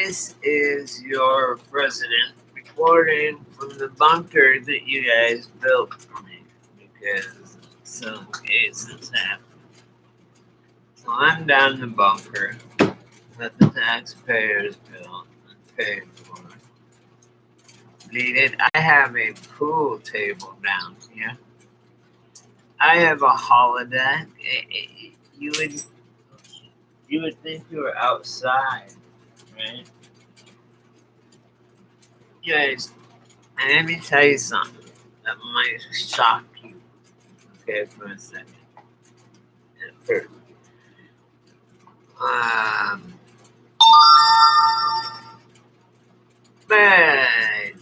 This is your president reporting from the bunker that you guys built for me because some cases happen. So I'm down in the bunker that the taxpayers built and paid for. Needed. I have a pool table down here. I have a holodeck. You would think you were outside, right? You guys, and let me tell you something that might shock you. Okay, for a second. First, um, bad.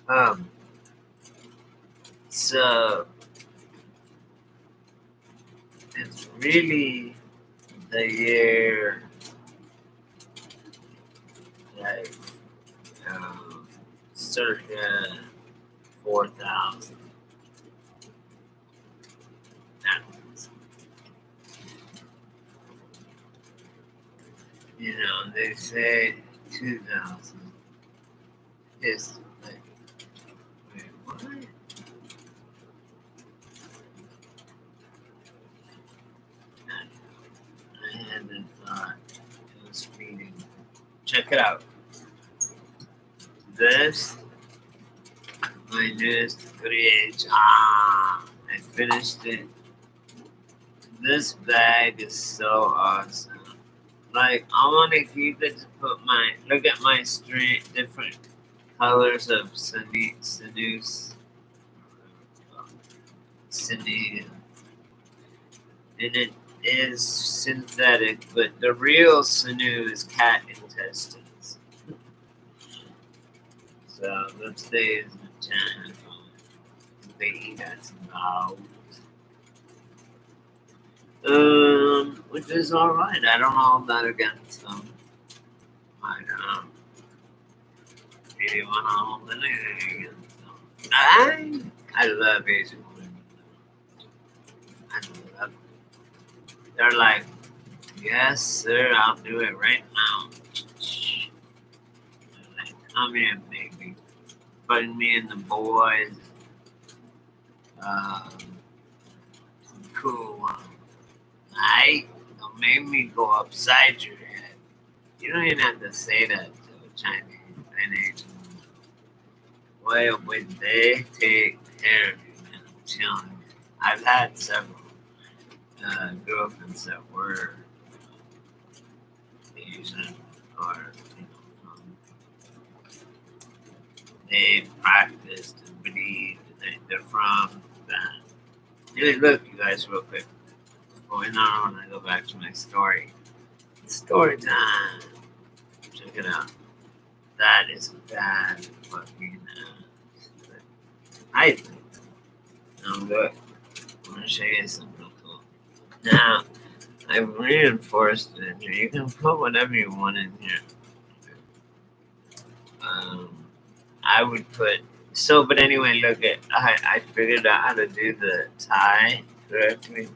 Um, so it's really the year like circa 4,000. You know, they say 2,000 is like, wait, what? I hadn't thought it was feeding. Check it out. This, my newest creation. I finished it. This bag is so awesome. Like, I want to keep it to put look at my string, different colors of sinew, and it is synthetic, but the real sinew is cat intestines. So let's say it's vagina. They eat us now. Which is alright. I don't hold that against them. I don't really want to hold anything against them. I love Asian women. I love them. They're like, yes, sir, I'll do it right now. They're like, come here, baby. Putting me in the boys. Um, cool one. Don't make me go upside your head. You don't even have to say that to a Chinese and Asian woman. Well, when they take care of you, man, I'm telling you. I've had several girlfriends that were Asian or, they practiced and believed and they're from that. Hey, look, you guys, real quick. Going on, I go back to my story. Story time. Check it out. That is bad fucking. I think. Now look, I'm gonna show you something real cool. Now, I've reinforced it in here. You can put whatever you want in here. I would put. So, but anyway, look at. I figured out how to do the tie correctly.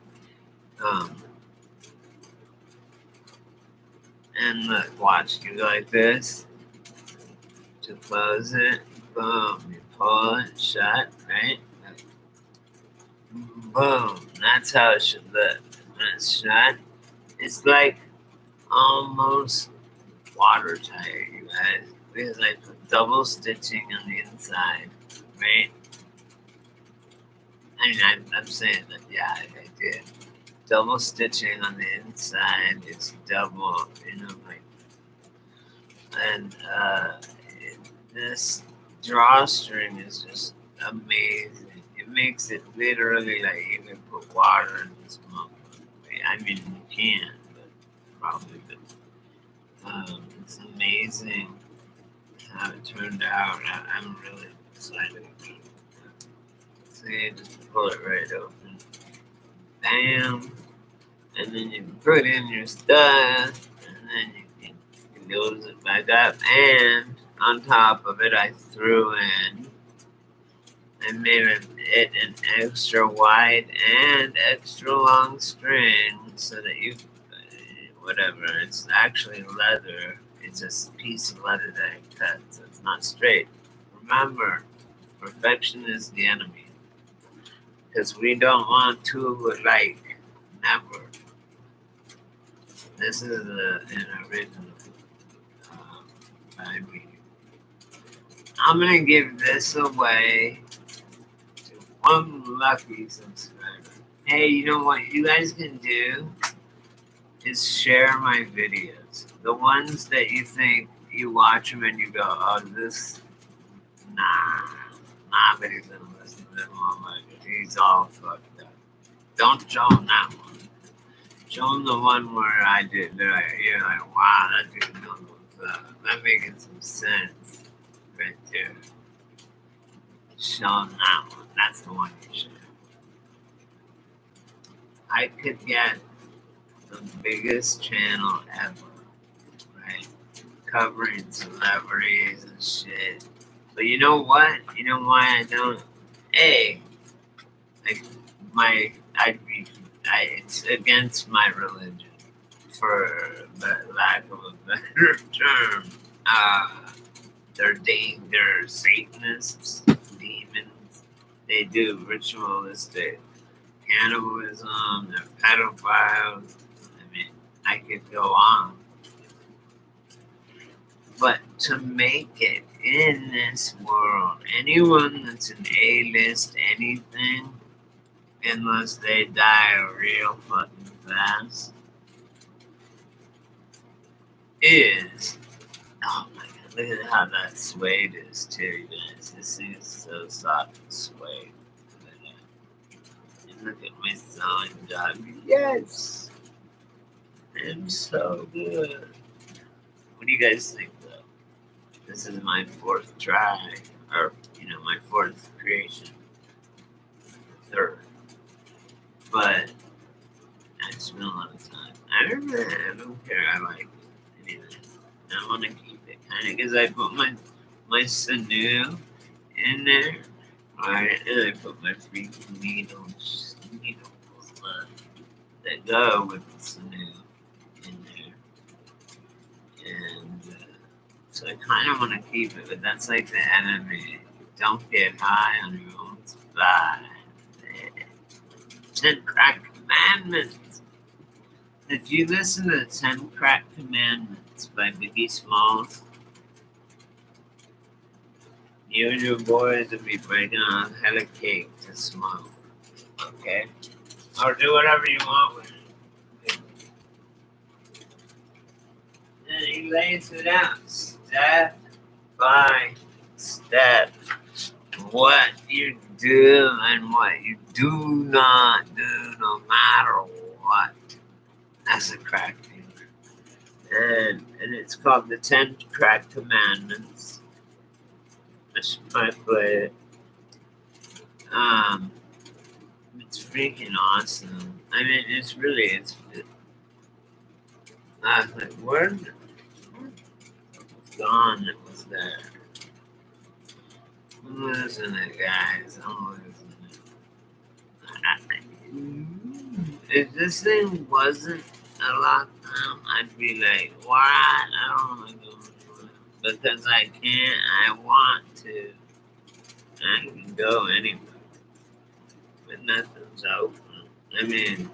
And look, watch. You go like this to close it. Boom. You pull it shut, right? Boom. That's how it should look. When it's shut, it's like almost watertight, you guys. Because I put double stitching on the inside, right? I mean, I'm saying that, yeah, I did. Double stitching on the inside is double, like, and this drawstring is just amazing. It makes it literally like you can put water in this motherfucker. I mean, you can, but probably, but it's amazing how it turned out. I'm really excited. So you just pull it right open. Bam. And then you put in your stuff. And then you can close it back up. And on top of it, I threw in. I made it an extra wide and extra long string so that whatever. It's actually leather. It's a piece of leather that I cut, so it's not straight. Remember, perfection is the enemy. Because we don't want to like never. This is an original by me. I'm gonna give this away to one lucky subscriber. Hey, you know what you guys can do is share my videos. The ones that you think you watch them and you go, oh, this, nobody's gonna listen to them. Oh my God, he's all fucked up. Don't show them that one. Show them the one where I did that. You're like, wow, that dude knows what's up. That making some sense right there. Show them that one. That's the one you should. I could get the biggest channel ever, right? Covering celebrities and shit. But you know what? You know why I don't? A, like it's against my religion, for the lack of a better term. They're Satanists, demons. They do ritualistic cannibalism. They're pedophiles. I mean, I could go on. But to make it in this world, anyone that's an A-list anything, unless they die real fucking fast, is, oh my God, look at how that suede is too, you guys. This thing is so soft and suede. And look at my sewing job. Yes! I'm so good. What do you guys think though? This is my fourth try, or, my fourth creation. Third. But I spent a lot of time. I don't care. I like it. Anyway, I want to keep it kind of because I put my sinew in there, right? And I put my freaking needles that go with the sinew in there, and so I kind of want to keep it, but that's like the enemy. Don't get high on your own supply. 10 Crack Commandments. If you listen to the 10 Crack Commandments by Biggie Smalls, you and your boys will be breaking on hella cake to smoke. Okay? Or do whatever you want with it. And he lays it out step by step. What you do and what you do not do, no matter what. That's a crack dealer. And it's called the 10 Crack Commandments. I should probably play it. It's freaking awesome. I mean, it's like, where's gone that was there? I'm losing it, guys. I'm losing it. If this thing wasn't a lockdown, I'd be like, what? I don't want to go anywhere. Because I can't, I want to. I can go anywhere. But nothing's open. I mean,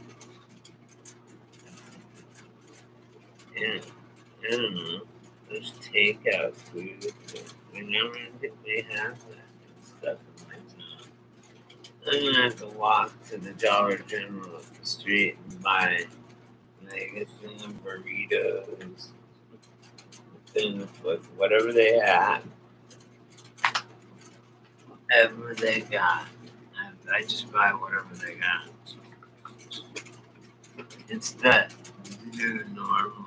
yeah, I don't know. There's takeout food. We never they have that stuff in my town. I'm gonna have to walk to the Dollar General up the street and buy like a thing of burritos, a thing of whatever they have, whatever they got. I just buy whatever they got. It's the new normal.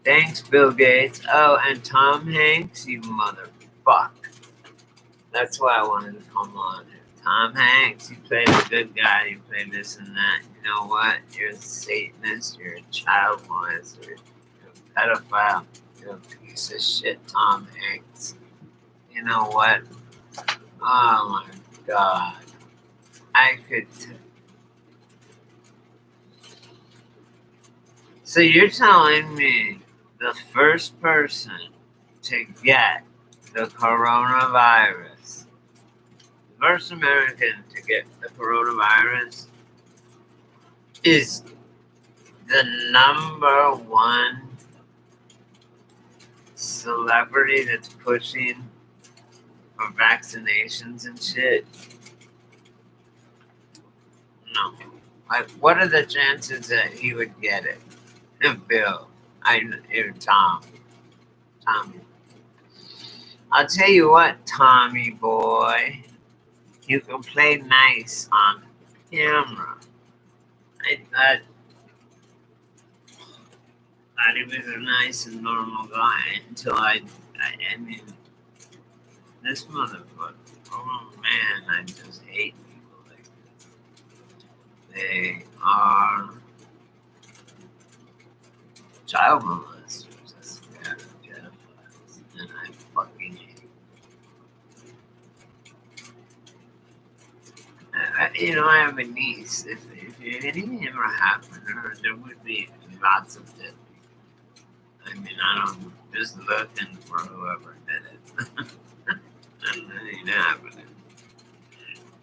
Thanks, Bill Gates. Oh, and Tom Hanks, you motherfucker. That's why I wanted to come on. Tom Hanks, you played a good guy, you played this and that. You know what? You're a Satanist, you're a child molester, you're a pedophile, you're a piece of shit, Tom Hanks. You know what? Oh my God. I could. So you're telling me the first person to get the coronavirus, the first American to get the coronavirus, is the number one celebrity that's pushing for vaccinations and shit? No. Like, what are the chances that he would get it? Bill, Tom, Tommy. I'll tell you what, Tommy boy, you can play nice on camera. I thought he was a nice and normal guy until I mean, this motherfucker. Oh man, I just hate people like this. They are child molesters. That's what they're pedophiles, and I fucking hate it. I have a niece. If anything ever happened to her, there would be lots of dead people. I mean, I don't just looking for whoever did it. And it ain't happening.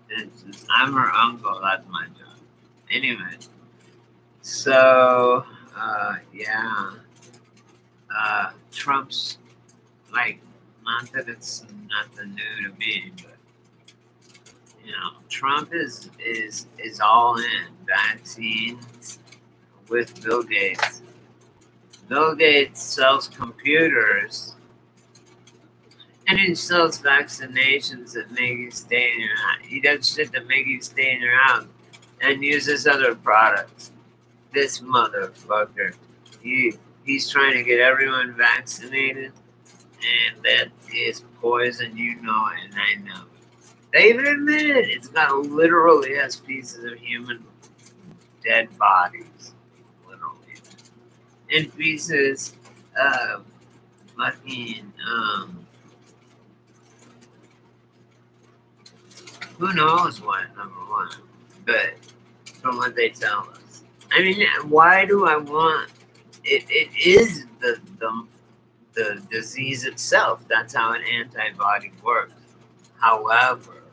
It's just, I'm her uncle. That's my job. Anyway, so yeah, Trump's like, not that it's nothing new to me, but Trump is all in vaccines with Bill Gates. Bill Gates sells computers and he sells vaccinations that make you stay in your house. He does shit that make you stay in your house and uses other products. This motherfucker, he's trying to get everyone vaccinated, and that is poison. You know it, and I know it. They even admitted it's got literally has pieces of human dead bodies, literally, and pieces of fucking who knows what, number one, but from what they tell us. I mean, why do I want it? It is the disease itself. That's how an antibody works. However,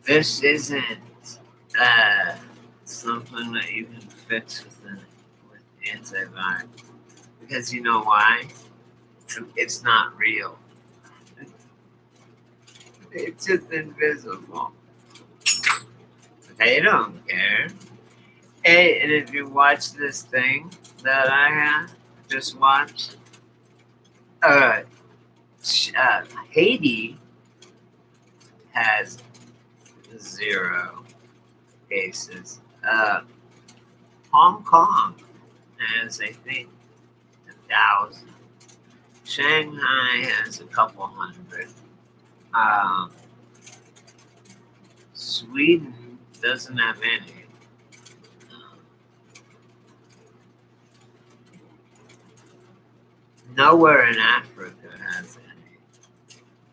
this isn't something that you can fix with antibiotics. Because you know why? It's not real. It's just invisible. They don't care. Hey, and if you watch this thing that I have just watched, uh, Haiti has 0 cases. Hong Kong has, I think, 1,000. Shanghai has a couple hundred. Um, Sweden doesn't have any. Nowhere in Africa has any.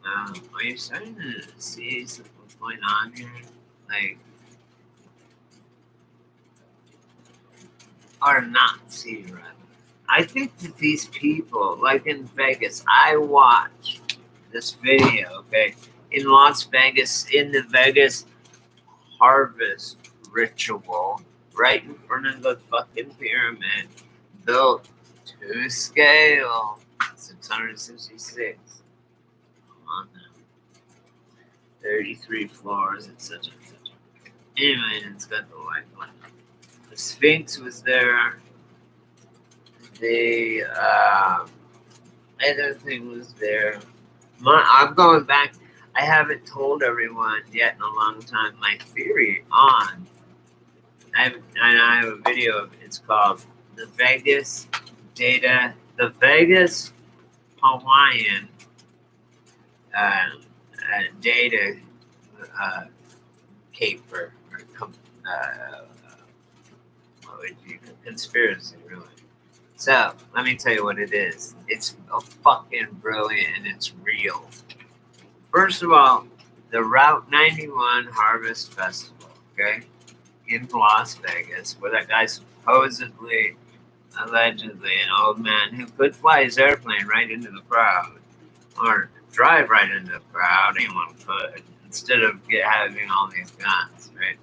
Are you starting to see what's going on here? Like, or not see, rather. I think that these people, like in Vegas, I watched this video, okay, in Las Vegas, in the Vegas harvest ritual, right in front of the fucking pyramid, built to scale, 666. Come on now. 33 floors, etc. Anyway, it's got the white one. The Sphinx was there. The other thing was there. I'm going back. I haven't told everyone yet in a long time my theory on. I have a video of it. It's called the Vegas Hawaiian data caper or what would you conspiracy really. So let me tell you what it is. It's a fucking brilliant and it's real. First of all, the Route 91 Harvest Festival, okay? in Las Vegas, where that guy supposedly, allegedly, an old man who could fly his airplane right into the crowd or drive right into the crowd, anyone could, instead of having all these guns, right?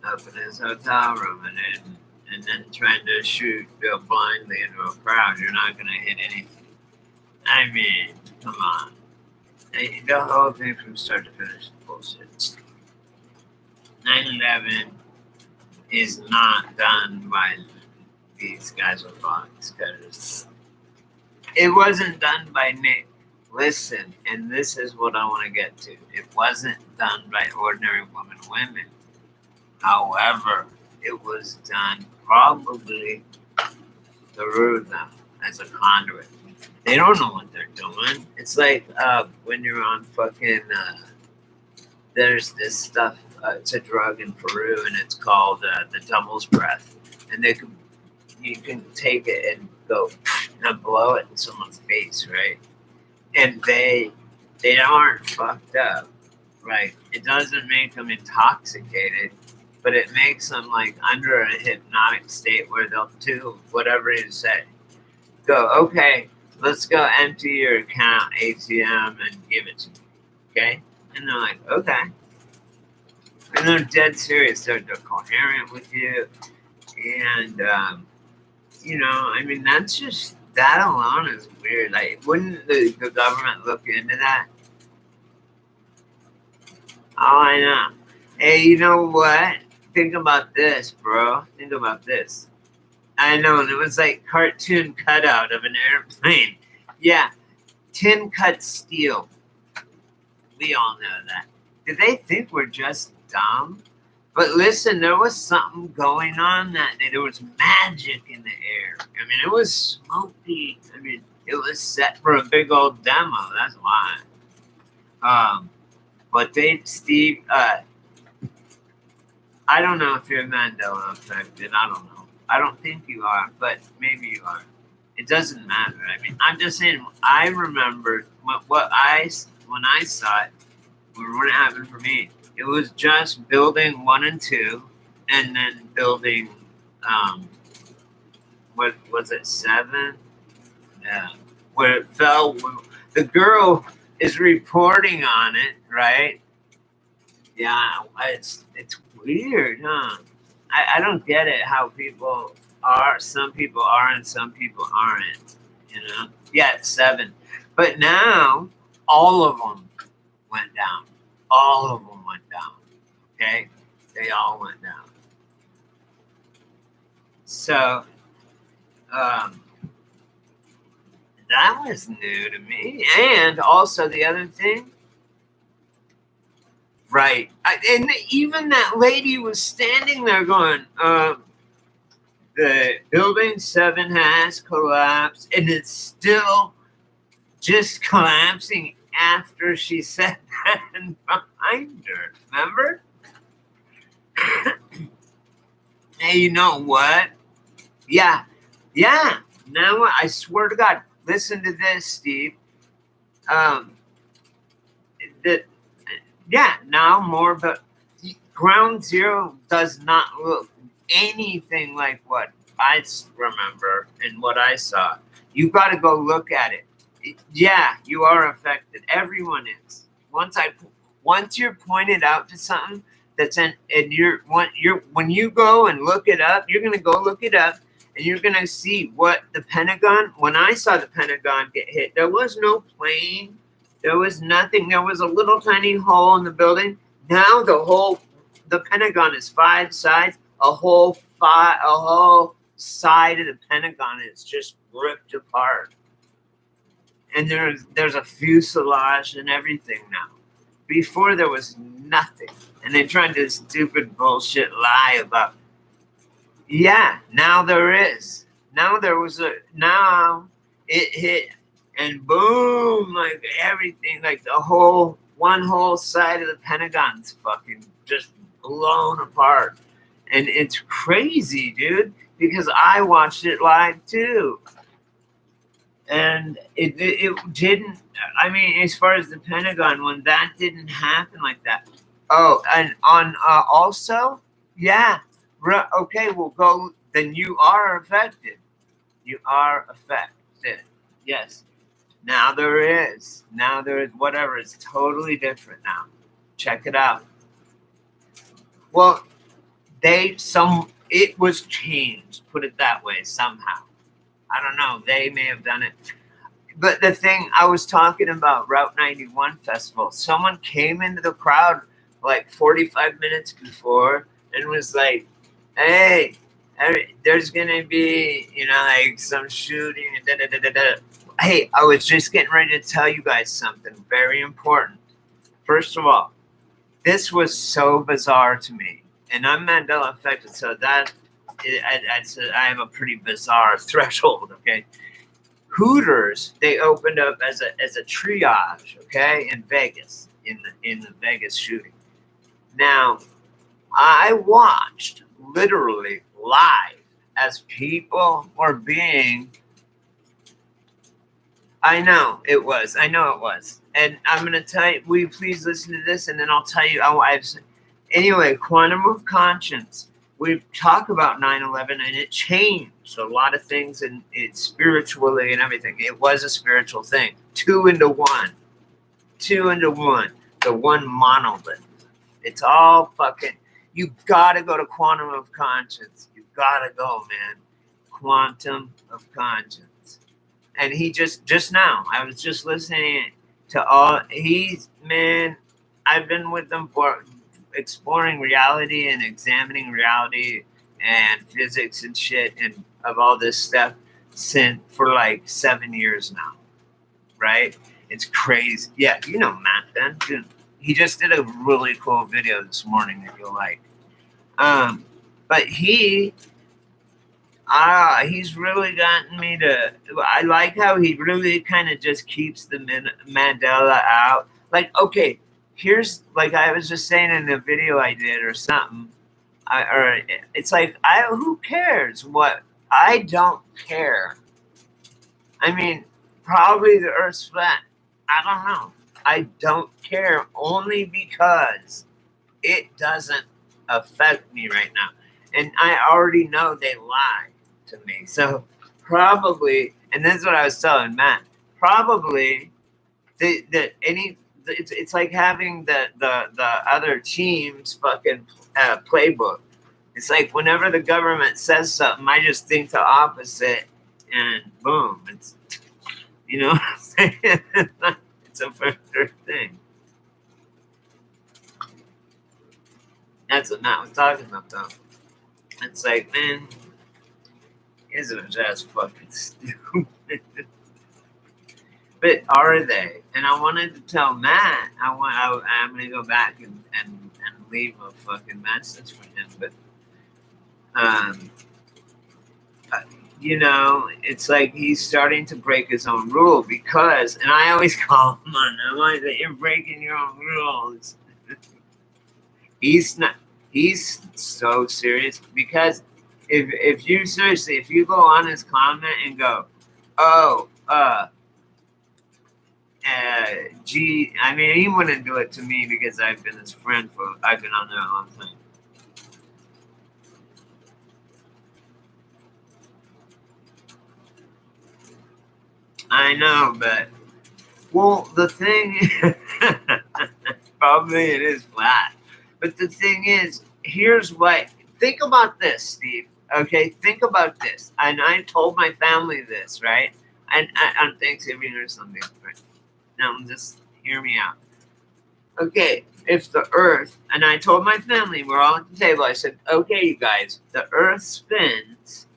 Up in his hotel room and then trying to shoot Bill blindly into a crowd. You're not going to hit anything. I mean, come on. The whole thing from start to finish is bullshit. 9/11 is not done by these guys with guns, because it wasn't done by Nick. Listen, and this is what I want to get to. It wasn't done by ordinary women. However, it was done probably through them as a conduit. They don't know what they're doing. It's like when you're on fucking. There's this stuff. It's a drug in Peru, and it's called the devil's breath. And you can take it and go and blow it in someone's face, right? And they aren't fucked up, right? It doesn't make them intoxicated, but it makes them like under a hypnotic state where they'll do whatever you say. Go, okay, let's go empty your account ATM and give it to me, okay? And they're like, okay. And they're dead serious. They're coherent with you. And, I mean, that alone is weird. Like, wouldn't the government look into that? Oh, I know. Hey, you know what? Think about this, bro. Think about this. I know, and it was like cartoon cutout of an airplane. Yeah, tin cut steel. We all know that. Did they think we're just dumb? But listen, there was something going on that day. There was magic in the air. I mean, it was smoky. I mean, it was set for a big old demo. That's why. But Steve, I don't know if you're Mandela affected. I don't know. I don't think you are, but maybe you are. It doesn't matter. I mean, I'm just saying, I remember when I saw it, when it happened for me. It was just building 1 and 2, and then building, what was it, 7? Yeah, where it fell. The girl is reporting on it, right? Yeah, it's weird, huh? I don't get it how people are. Some people are and some people aren't. Yeah, it's 7, but now all of them went down. All of them went down. Okay, they all went down. So, that was new to me. And also the other thing, right? And even that lady was standing there going, the building 7 has collapsed, and it's still just collapsing after she said that and behind her. Remember? Hey, you know what? Yeah. Now I swear to God, listen to this, Steve. Now more, but Ground Zero does not look anything like what I remember and what I saw. You got to go look at it. Yeah, you are affected. Everyone is. Once you're pointed out to something that's when you go and look it up, you're gonna go look it up, and you're gonna see what the Pentagon. When I saw the Pentagon get hit, there was no plane. There was nothing. There was a little tiny hole in the building. Now the Pentagon is 5 sides. A whole side of the Pentagon is just ripped apart. And there's a fuselage and everything now. Before there was nothing. And they tried this stupid bullshit lie about, yeah, now there is. Now it hit and boom, like everything, like one whole side of the Pentagon's fucking just blown apart. And it's crazy, dude, because I watched it live too. And it didn't, I mean, as far as the Pentagon, when that didn't happen like that. Oh, and on also, yeah, Okay, well, go. Then you are affected. You are affected. Yes. Now there is. Now there is whatever. It's totally different now. Check it out. Well, it was changed. Put it that way somehow. I don't know. They may have done it. But the thing I was talking about, Route 91 Festival, someone came into the crowd like 45 minutes before and was like, hey, there's going to be, like some shooting. And da, da, da, da, da. Hey, I was just getting ready to tell you guys something very important. First of all, this was so bizarre to me. And I'm Mandela affected, so I have a pretty bizarre threshold, okay? Hooters, they opened up as a triage, okay, in Vegas, in the Vegas shooting. Now, I watched literally live as people were being. I know it was. And I'm gonna tell you. Will you please listen to this, and then I'll tell you. Anyway, quantum of conscience. We talk about 9/11, and it changed a lot of things, and it spiritually and everything. It was a spiritual thing. Two into one. The one monolith. It's all fucking. You gotta go to quantum of conscience. You gotta go, man. Quantum of conscience. And he just now, I was just listening to man, I've been with them for exploring reality and examining reality and physics and shit and of all this stuff for like 7 years now, right? It's crazy. Yeah, you know Matt then. Dude, he just did a really cool video this morning that you'll like. But he's really gotten me to. I like how he really kind of just keeps the Mandela out. Like, okay, here's like I was just saying in the video I did or something. It's like who cares what? I don't care. I mean, probably the Earth's flat. I don't know. I don't care only because it doesn't affect me right now, and I already know they lie to me. So probably, and this is what I was telling Matt. Probably it's like having the other team's fucking playbook. It's like whenever the government says something, I just think the opposite, and boom, it's what I'm saying. It's a further thing. That's what Matt was talking about, though. It's like, man, isn't it just fucking stupid? But are they? And I wanted to tell Matt, I'm gonna go back and leave a fucking message for him. But it's like he's starting to break his own rule because, and I always call him on. I'm like, you're breaking your own rules. He's not. He's so serious because if you go on his comment and go, oh, gee, I mean, he wouldn't do it to me because I've been his friend I've been on there a long time. I know, but, well, the thing, probably it is flat. But the thing is, here's what, think about this, Steve. Okay, think about this. And I told my family this, right? And on Thanksgiving or something, right? Now, just hear me out. Okay, if the Earth, and I told my family, we're all at the table, I said, okay, you guys, the Earth spins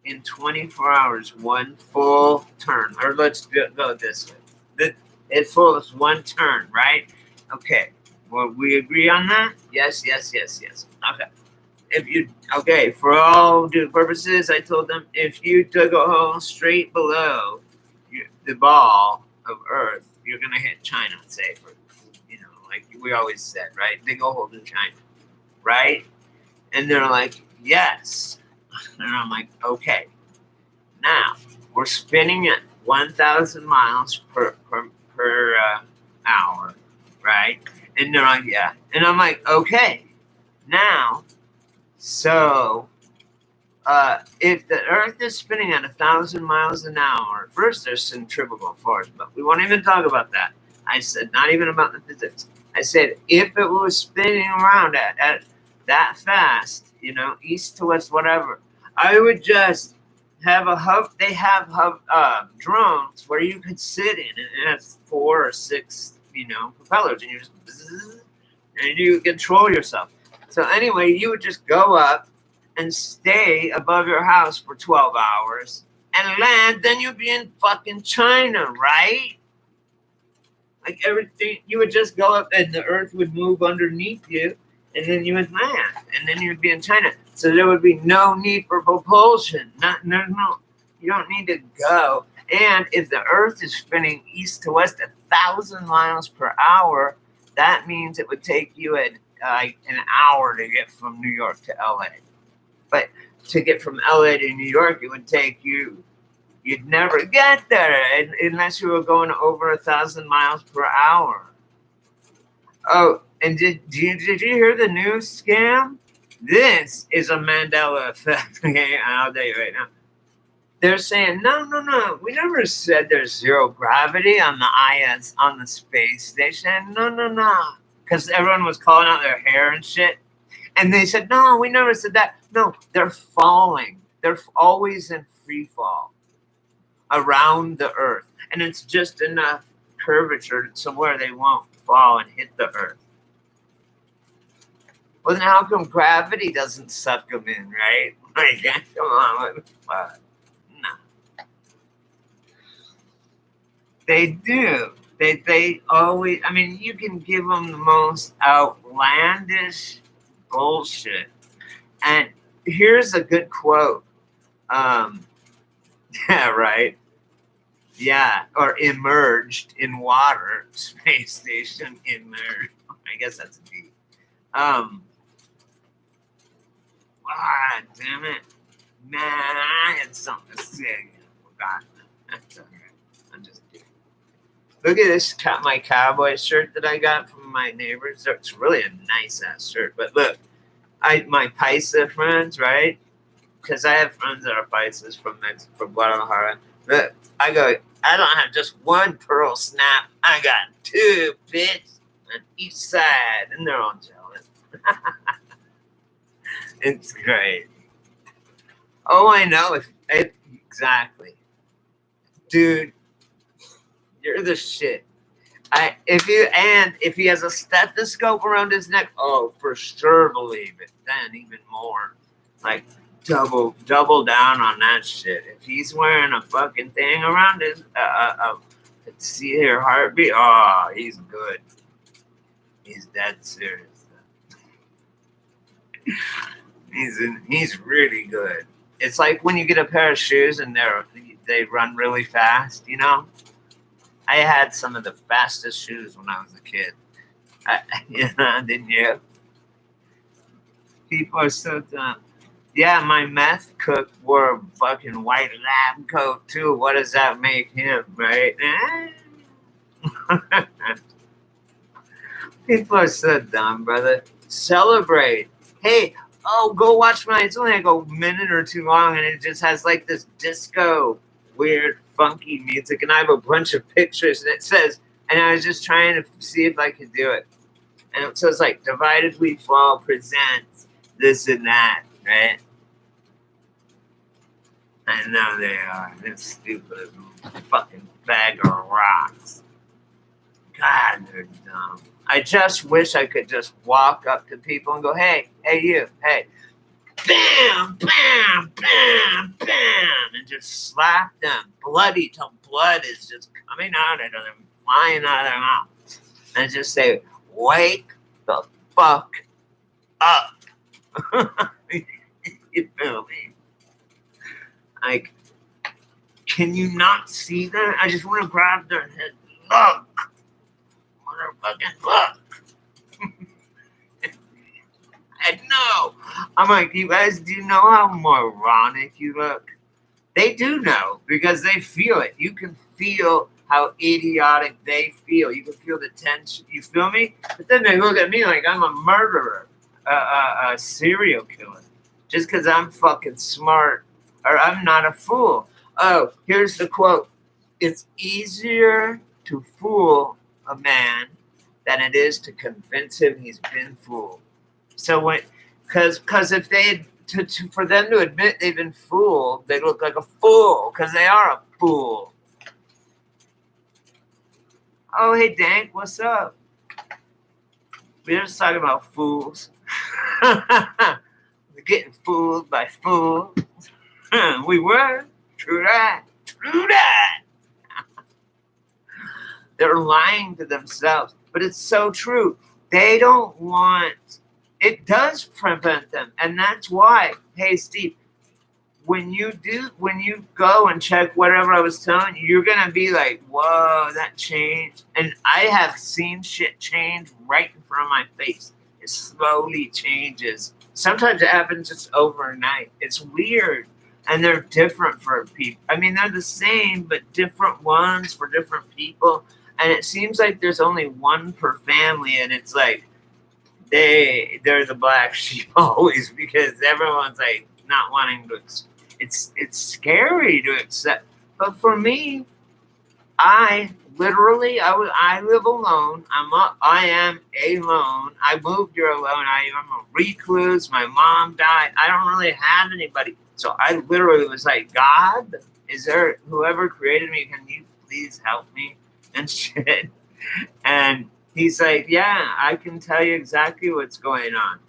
in 24 hours, one full turn. Or let's go this way. It falls one turn, right? Okay. Well, we agree on that? Yes. Okay. For all due purposes, I told them if you dug a hole straight below the ball of Earth, you're gonna hit China, say like we always said, right? Big old hole in China, right? And they're like, yes. And I'm like, okay. Now we're spinning at 1,000 miles per hour, right? And they're like, yeah. And I'm like, okay. Now So, if the Earth is spinning at 1,000 miles an hour, first there's centrifugal force, but we won't even talk about that. I said not even about the physics. I said if it was spinning around at that fast, east to west, whatever, I would just have a hub. They have drones where you could sit in, and it has 4 or 6, propellers, and you just and you control yourself. So anyway, you would just go up and stay above your house for 12 hours and land, then you'd be in fucking China, right? Like everything, you would just go up and the earth would move underneath you and then you would land and then you'd be in China. So there would be no need for propulsion. No, you don't need to go. And if the earth is spinning east to west 1,000 miles per hour, that means it would take you an hour to get from New York to LA. But to get from LA to New York, it would take you'd never get there unless you were going over 1,000 miles per hour. Oh, and did you hear the news scam? This is a Mandela effect. Okay, I'll tell you right now. They're saying, no. We never said there's zero gravity on the IS, on the space station. No. Because everyone was calling out their hair and shit. And they said, no, we never said that. No, they're falling. They're always in free fall around the earth. And it's just enough curvature to where they won't fall and hit the earth. Well, then how come gravity doesn't suck them in, right? Like, come on. No. They do. They always, you can give them the most outlandish bullshit. And here's a good quote. Yeah, right. Yeah, or emerged in water, space station emerged. I guess that's a D. Damn it. Man, I had something to say. I forgot. That's all right. I'm just kidding. Look at this, my cowboy shirt that I got from my neighbors. It's really a nice ass shirt. But look, my Paisa friends, right? Because I have friends that are Paisas from Guadalajara. Look, I don't have just one pearl snap. I got 2 bits on each side, and they're all jealous. It's great. Oh, I know. Exactly. Dude, you're the shit. If he has a stethoscope around his neck, oh, for sure believe it. Then even more. Like, double down on that shit. If he's wearing a fucking thing around his see your heartbeat, oh, he's good. He's dead serious. He's really good. It's like when you get a pair of shoes and they run really fast, I had some of the fastest shoes when I was a kid. Didn't you? People are so dumb. Yeah, my meth cook wore a fucking white lab coat too. What does that make him, right? People are so dumb, brother. Celebrate. Hey, go watch it's only like a minute or 2 long, and it just has like this disco, weird, funky music, and I have a bunch of pictures, and it says, and I was just trying to see if I could do it. And it says like, Divided We Fall presents this and that, right? I know they are. They're stupid fucking bag of rocks. God, they're dumb. I just wish I could just walk up to people and go, hey, you, hey. Bam, bam, bam, bam. And just slap them bloody till blood is just coming out of them, flying out of their mouth. And just say, wake the fuck up. You feel me? Like, can you not see that? I just want to grab their head. Look. Motherfucking look. I know. I'm like, you guys, do you know how moronic you look? They do know because they feel it. You can feel how idiotic they feel. You can feel the tension. You feel me? But then they look at me like I'm a murderer, a serial killer. just because I'm fucking smart or I'm not a fool. Oh, here's the quote. It's easier to fool a man than it is to convince him he's been fooled. So when, because if they for them to admit they've been fooled, they look like a fool because they are a fool. Oh, hey Dank, what's up? We're just talking about fools. We're getting fooled by fools. We were. True that. True that. They're lying to themselves, but it's so true. They don't want. It does prevent them, and that's why. Hey, Steve, when you go and check whatever I was telling you, you're gonna be like, "Whoa, that changed!" And I have seen shit change right in front of my face. It slowly changes. Sometimes it happens just overnight. It's weird, and they're different for people. I mean, they're the same, but different ones for different people. And it seems like there's only one per family, and it's like they're the black sheep always because everyone's like not wanting to. It's scary to accept. But for me, I live alone. I am alone. I moved here alone. I am a recluse. My mom died. I don't really have anybody. So I literally was like, God, is there whoever created me? Can you please help me and shit? And he's like, yeah, I can tell you exactly what's going on.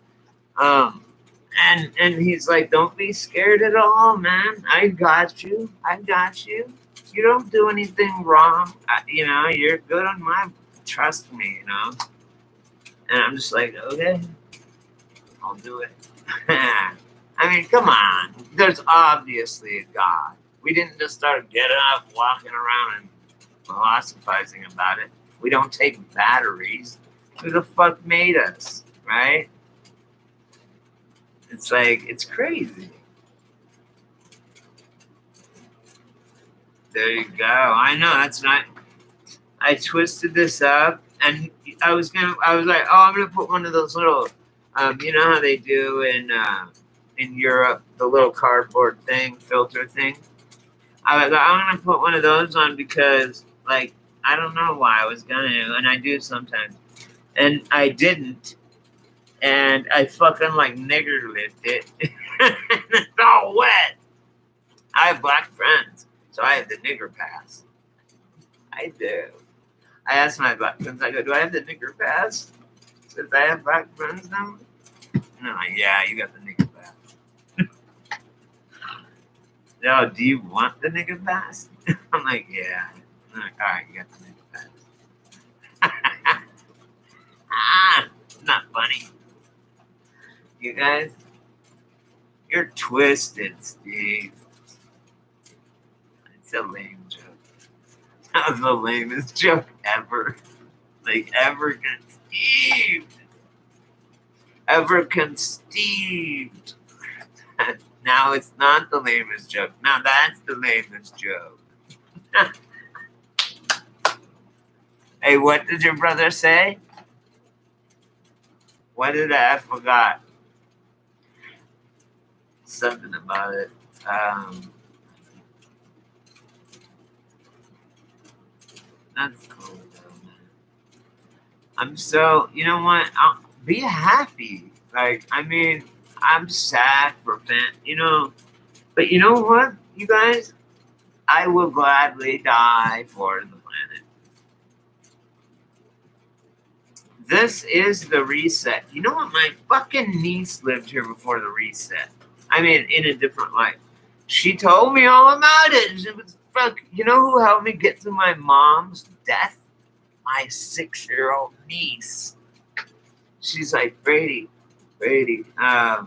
And he's like, don't be scared at all, man. I got you. I got you. You don't do anything wrong. You're good on my. Trust me, And I'm just like, okay, I'll do it. I mean, come on. There's obviously a God. We didn't just start getting up, walking around, and philosophizing about it. We don't take batteries. Who the fuck made us, right? It's like, it's crazy. There you go. I know, that's not. I twisted this up, and I was like, oh, I'm gonna put one of those little, you know how they do in Europe, the little cardboard filter thing. I was like, I'm gonna put one of those on because, like, I don't know why I was gonna, and I do sometimes, and I didn't, and I fucking like nigger lift it, and it's all wet. I have black friends, so I have the nigger pass. I do. I asked my black friends, I go, do I have the nigger pass? Since I have black friends now? And they're like, yeah, you got the nigger pass. No, do you want the nigger pass? I'm like, yeah. I'm like, all right, you got the nigger pass. Not funny. You guys, you're twisted, Steve. It's a lame joke. That was the lamest joke ever. Like, ever conceived. Ever conceived. Now it's not the lamest joke. Now that's the lamest joke. Hey, what did your brother say? What did I forgot? Something about it. That's cool though, man. I'm so, you know what? I'll be happy. Like, I mean, I'm sad for but you know what, you guys? I will gladly die for the planet. This is the reset. You know what? My fucking niece lived here before the reset. I mean, in a different life. She told me all about it. It was you know who helped me get through my mom's death? My 6-year-old niece. She's like, Brady, Grandma,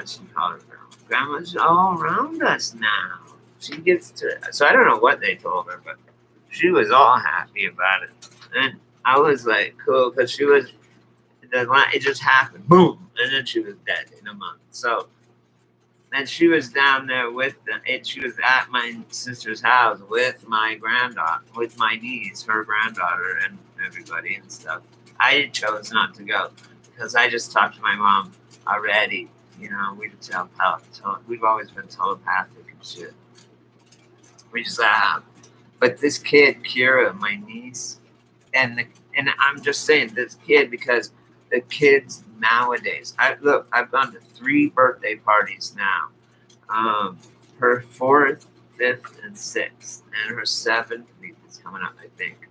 she called her Grandma. Grandma's all around us now. She gets to, so I don't know what they told her, but she was all happy about it. And I was like, cool, because it just happened, boom, and then she was dead in a month. So, and she was down there she was at my sister's house with my granddaughter, with my niece, her granddaughter, and everybody and stuff. I chose not to go because I just talked to my mom already. You know, we've always been telepathic and shit. We just but this kid, Kira, my niece, and I'm just saying this kid because the kids nowadays. I've gone to 3 birthday parties now. Her 4th, 5th, and 6th, and her 7th is coming up, I think.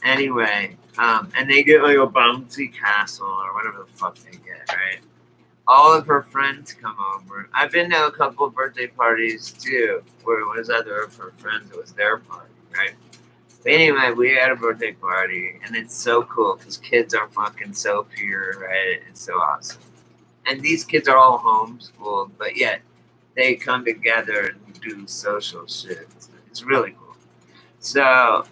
Anyway, and they get like a bouncy castle or whatever the fuck they get, right? All of her friends come over. I've been to a couple of birthday parties too, where it was other of her friends. It was their party, right? But anyway, we had a birthday party, and it's so cool because kids are fucking so pure, right? It's so awesome. And these kids are all homeschooled, but yet they come together and do social shit. It's really cool. So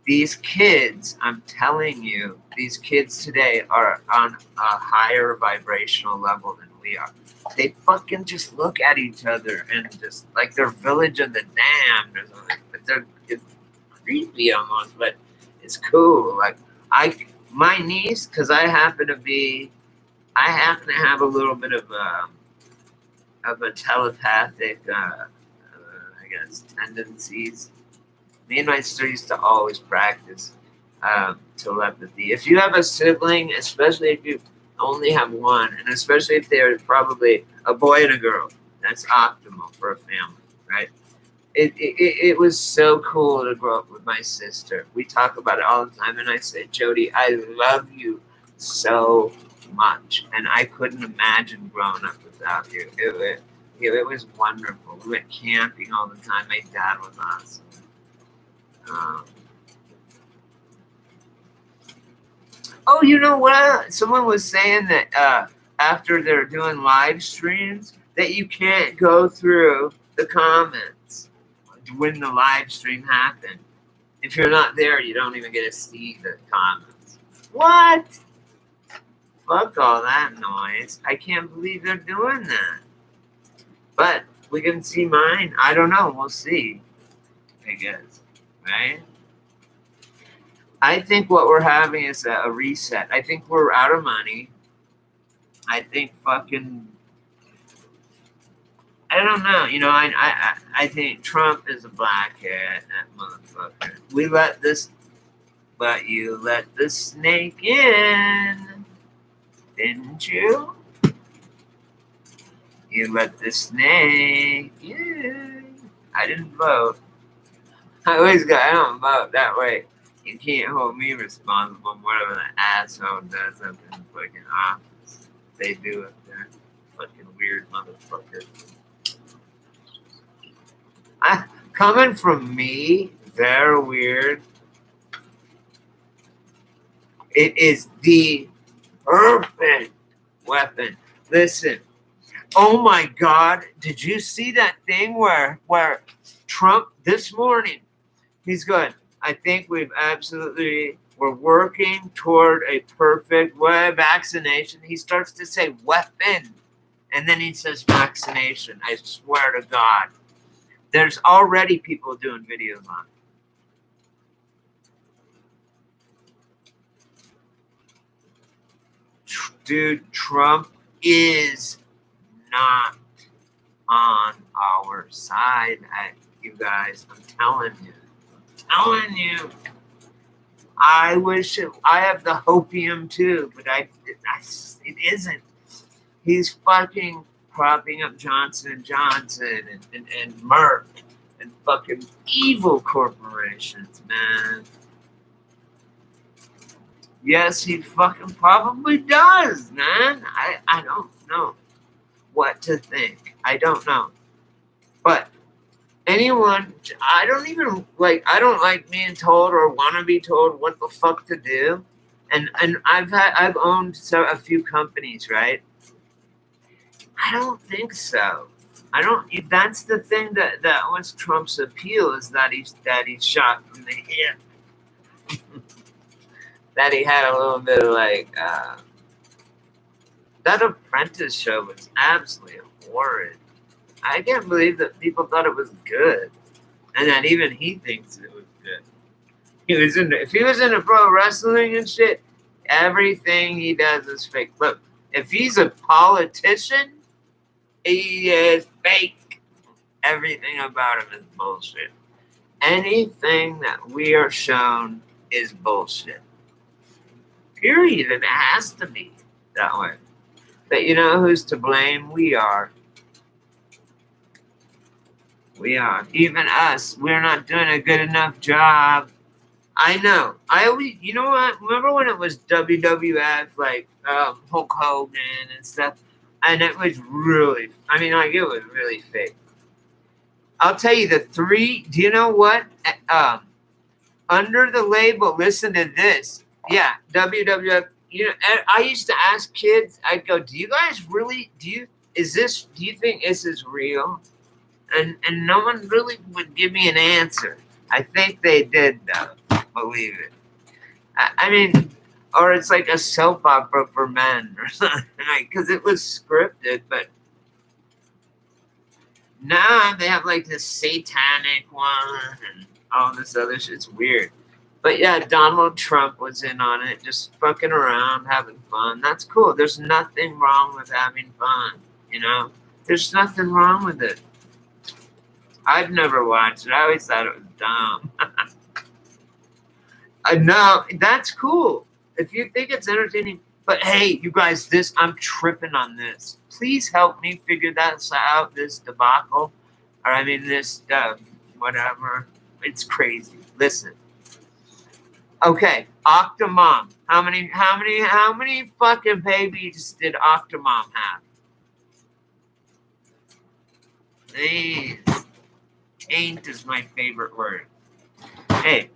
these kids, I'm telling you, these kids today are on a higher vibrational level than we are. They fucking just look at each other and just like they're Village of the Damned or something. But it's creepy almost, but it's cool. Like my niece, because I happen to have a little bit of a telepathic, I guess, tendencies. Me and my sister used to always practice telepathy. If you have a sibling, especially if you only have one, and especially if they're probably a boy and a girl, that's optimal for a family, right? It was so cool to grow up with my sister. We talk about it all the time, and I say, Jody, I love you so much, and I couldn't imagine growing up without you. It was wonderful. We went camping all the time. My dad was awesome. Oh, you know what? Someone was saying that after they're doing live streams, that you can't go through the comments when the live stream happened. If you're not there, you don't even get to see the comments. What? Fuck all that noise. I can't believe they're doing that. But we can see mine. I don't know. We'll see. I guess. Right? I think what we're having is a reset. I think we're out of money. I think fucking... I don't know. You know, I think Trump is a blackhead, that motherfucker. But you let the snake in, didn't you? You let the snake in. I didn't vote. I don't vote that way. You can't hold me responsible for whatever the asshole does up in the fucking office. They do it there. Fucking weird motherfucker. Coming from me, they're weird. It is the perfect weapon. Listen. Oh my God. Did you see that thing where Trump this morning, he's good. I think we're working toward a perfect vaccination. He starts to say weapon, and then he says vaccination. I swear to God. There's already people doing videos on it. Dude, Trump is not on our side, you guys. I'm telling you. I wish I have the hopium too, but it isn't. He's fucking propping up Johnson & Johnson and Merck and fucking evil corporations, man. Yes, he fucking probably does, man. I don't know what to think. I don't know. But anyone, I don't like being told or want to be told what the fuck to do. And I've owned a few companies, right? I don't think so. That's the thing that was Trump's appeal, is that he's shot from the hip. That he had a little bit of like that Apprentice show was absolutely horrid. I can't believe that people thought it was good, and that even he thinks it was good. If he was into pro wrestling and shit, Everything he does is fake. Look, if he's a politician, he is fake. Everything about him is bullshit. Anything that we are shown is bullshit. Period. It has to be that way. But you know who's to blame? We are. We are. Even us. We're not doing a good enough job. I know. I always, you know what? Remember when it was WWF, like Hulk Hogan and stuff? And it was really, I mean, like, it was really fake. I'll tell you the three, do you know what? Under the label, listen to this. Yeah, WWF. You know, I used to ask kids, I'd go, do you guys really, do you think this is real? And no one really would give me an answer. I think they did, though. Believe it. I mean, or it's like a soap opera for men or something, because it was scripted, but now they have like this satanic one and all this other shit. It's weird. But yeah, Donald Trump was in on it, just fucking around, having fun. That's cool. There's nothing wrong with having fun, you know? There's nothing wrong with it. I've never watched it. I always thought it was dumb. No, that's cool. If you think it's entertaining. But hey, you guys, I'm tripping on this. Please help me figure that out, this debacle. Or I mean, this, whatever. It's crazy. Listen. Okay, Octomom. How many fucking babies did Octomom have? Please. Ain't is my favorite word. Hey,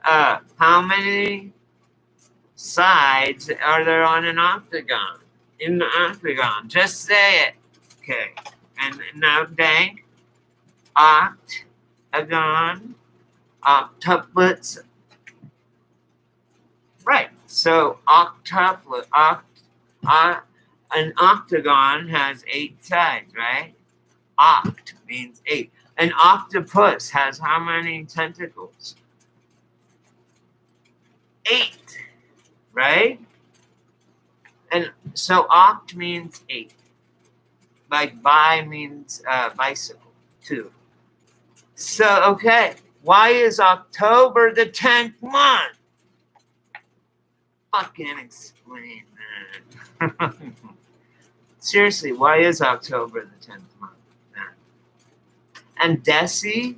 how many sides are there on an octagon? In the octagon, just say it. Okay, and now dank, octagon, octuplets. Right. So an octagon has 8 sides, right? Oct means 8. An octopus has how many tentacles? 8, right? And so oct means 8. Like bi means bicycle, 2. So, okay, why is October the 10th month? Fucking explain that. Seriously, why is October the 10th month? And deci,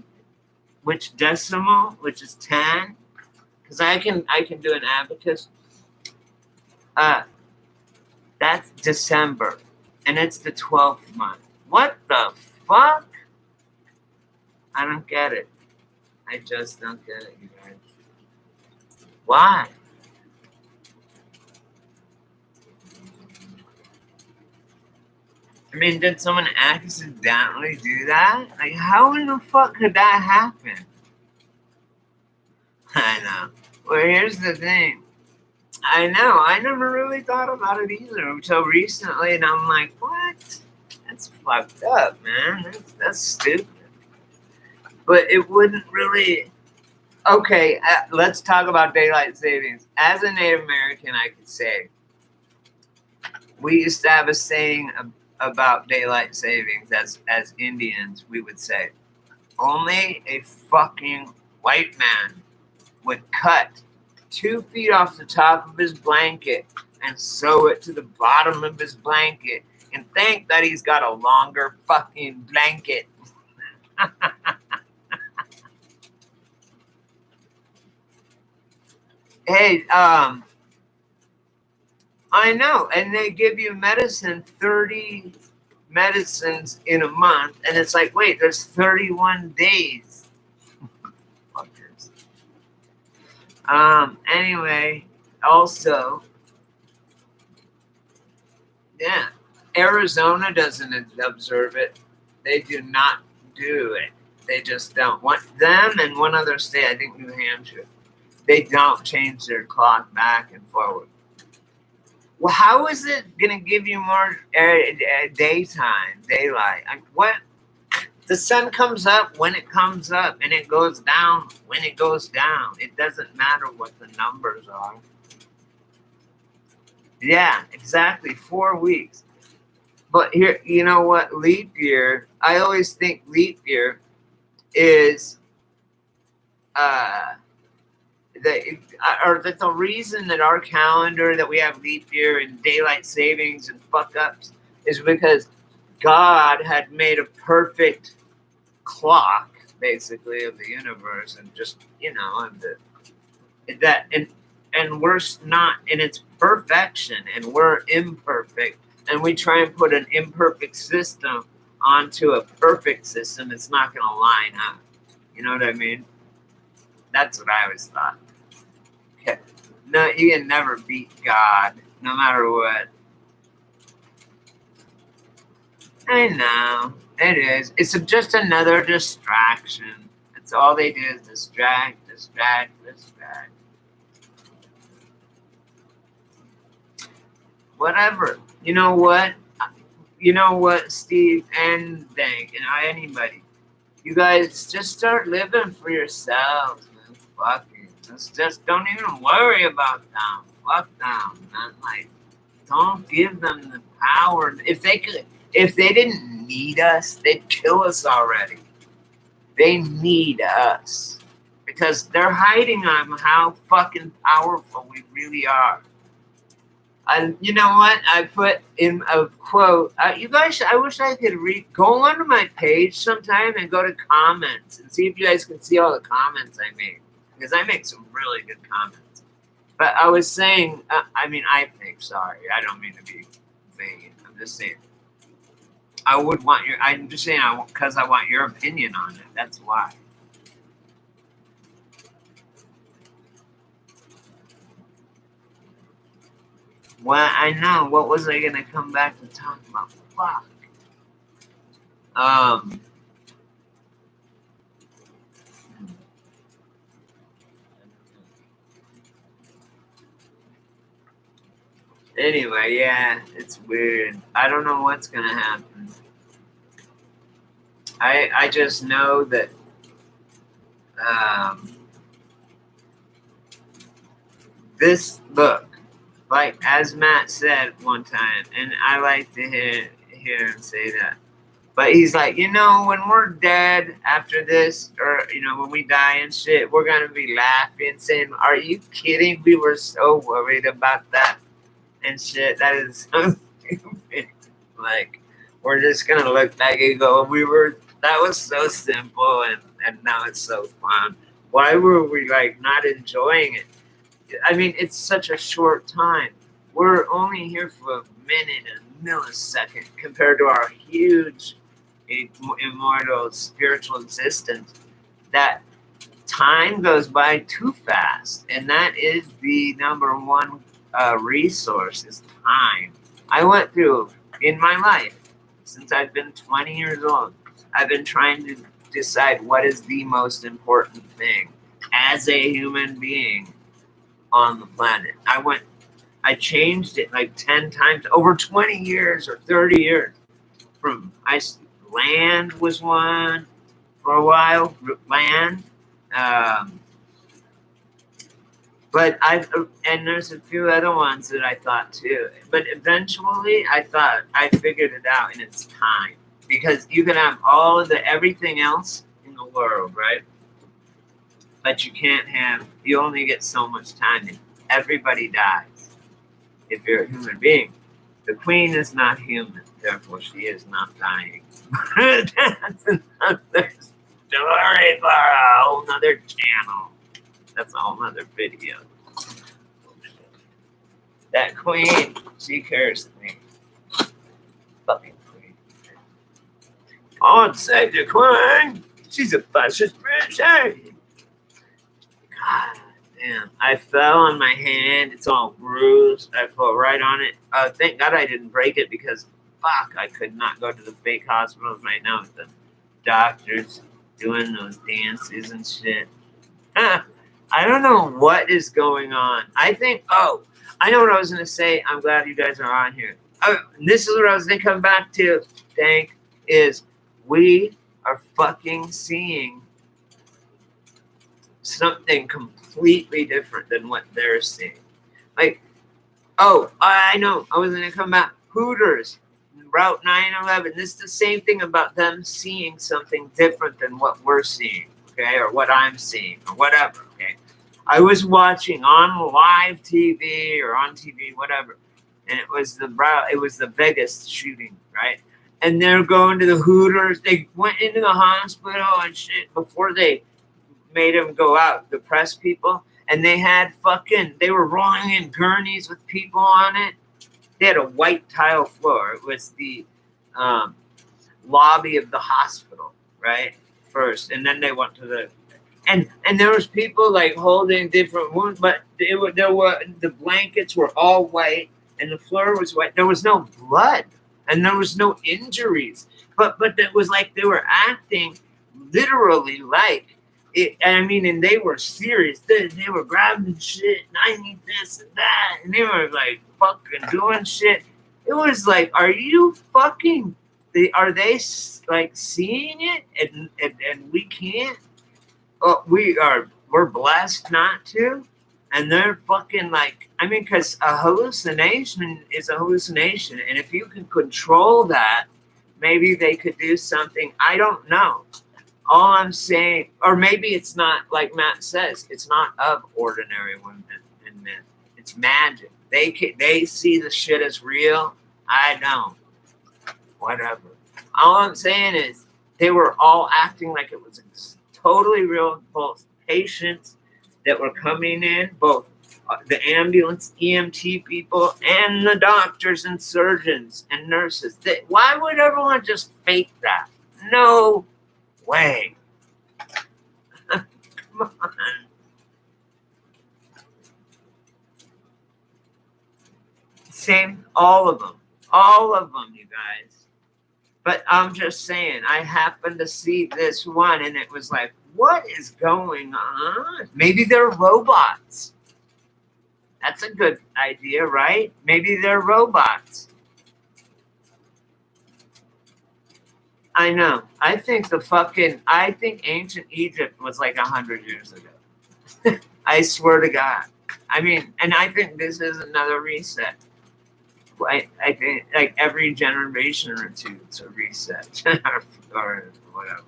which decimal, which is 10, because I can do an abacus. That's December, and it's the 12th month. What the fuck? I don't get it. I just don't get it, you guys. Why? I mean, did someone accidentally do that? Like, how in the fuck could that happen? I know. Well, here's the thing. I know. I never really thought about it either until recently, and I'm like, what? That's fucked up, man. That's stupid. But it wouldn't really. Okay, let's talk about daylight savings. As a Native American, I could say we used to have a saying about daylight savings. As Indians, we would say only a fucking white man would cut 2 feet off the top of his blanket and sew it to the bottom of his blanket and think that he's got a longer fucking blanket. Hey, I know, and they give you medicine, 30 medicines in a month, and it's like, wait, there's 31 days. Fuckers. Anyway, also, yeah, Arizona doesn't observe it. They do not do it. They just don't. Them and one other state, I think New Hampshire, they don't change their clock back and forward. Well, how is it going to give you more daytime, daylight? What? The sun comes up when it comes up, and it goes down when it goes down. It doesn't matter what the numbers are. Yeah, exactly. 4 weeks. But here, you know what? Leap year. I always think leap year is uh, the reason that our calendar that we have leap year and daylight savings and fuck ups is because God had made a perfect clock, basically, of the universe, and just and that and we're not in its perfection, and we're imperfect, and we try and put an imperfect system onto a perfect system. It's not going to line up. You know what I mean? That's what I always thought. Okay. No, you can never beat God, no matter what. I know it is. It's just another distraction. That's all they do is distract, distract, distract. Whatever. You know what? You know what, Steve and Dank and anybody. You guys just start living for yourselves, man. Fuck it. Just don't even worry about them. Fuck them, man. Like, don't give them the power. If they didn't need us, they'd kill us already. They need us because they're hiding on how fucking powerful we really are. And you know what? I put in a quote. You guys, I wish I could go onto my page sometime and go to comments and see if you guys can see all the comments I made, because I make some really good comments. But I was saying, I think. Sorry, I don't mean to be vain. I'm just saying. I'm just saying, because I want your opinion on it. That's why. Well, I know. What was I gonna come back to talk about? Fuck. Um. Anyway, yeah, it's weird. I don't know what's gonna happen. I just know that um, this book, like as Matt said one time, and I like to hear him say that. But he's like, when we're dead after this, or when we die and shit, we're gonna be laughing, saying, "Are you kidding? We were so worried about that and shit. That is so stupid." Like, we're just gonna look back and go, that was so simple, and now it's so fun. Why were we like not enjoying it? I mean, it's such a short time. We're only here for a minute, a millisecond, compared to our huge immortal spiritual existence. That time goes by too fast, and that is the number one resource is time. I went through in my life since I've been 20 years old. I've been trying to decide what is the most important thing as a human being on the planet. I changed it like 10 times over 20 years or 30 years. Land was one for a while, land. Um, and there's a few other ones that I thought too. But eventually I thought I figured it out, and it's time. Because you can have all of everything else in the world, right? But you only get so much time, and everybody dies if you're a human being. The queen is not human, therefore she is not dying. That's another story for a whole nother channel. That's a whole nother video. That queen, she cursed me. Fucking queen. God save the queen. She's a fascist bitch. Hey. God damn. I fell on my hand. It's all bruised. I fell right on it. Thank God I didn't break it, because fuck, I could not go to the fake hospitals right now with the doctors doing those dances and shit. I don't know what is going on. I know what I was going to say. I'm glad you guys are on here. This is what I was going to come back to, Dank, is we are fucking seeing something completely different than what they're seeing. Like, Oh, I know. I was going to come back. Hooters, Route 911. This is the same thing about them seeing something different than what we're seeing, okay, or what I'm seeing, or whatever, okay. I was watching on live TV or on TV, whatever, and it was the Vegas shooting, right? And they're going to the Hooters. They went into the hospital and shit before they made them go out, the press people, and they were rolling in gurneys with people on it. They had a white tile floor. It was the um, lobby of the hospital, right? First, and then they went to and there was people like holding different wounds, but there were the blankets were all white and the floor was white. There was no blood and there was no injuries, but it was like they were acting literally like it. I mean, and they were serious. They were grabbing shit, and I need this and that, and they were like fucking doing shit. It was like, are you fucking? Are they like seeing it and we can't? Oh, we're blessed not to, and they're fucking like, I mean, because a hallucination is a hallucination, and if you can control that, maybe they could do something. I don't know. All I'm saying, or maybe it's not like Matt says, it's not of ordinary women and men. It's magic. They see the shit as real. I don't. Whatever. All I'm saying is they were all acting like it was totally real. Both patients that were coming in, both the ambulance EMT people and the doctors and surgeons and nurses. Why would everyone just fake that? No way. Come on. Same, all of them, you guys. But I'm just saying, I happened to see this one, and it was like, what is going on? Maybe they're robots. That's a good idea, right? Maybe they're robots. I know. I think ancient Egypt was like 100 years ago. I swear to God. I mean, and I think this is another reset. I think like every generation or two, it's a reset or whatever.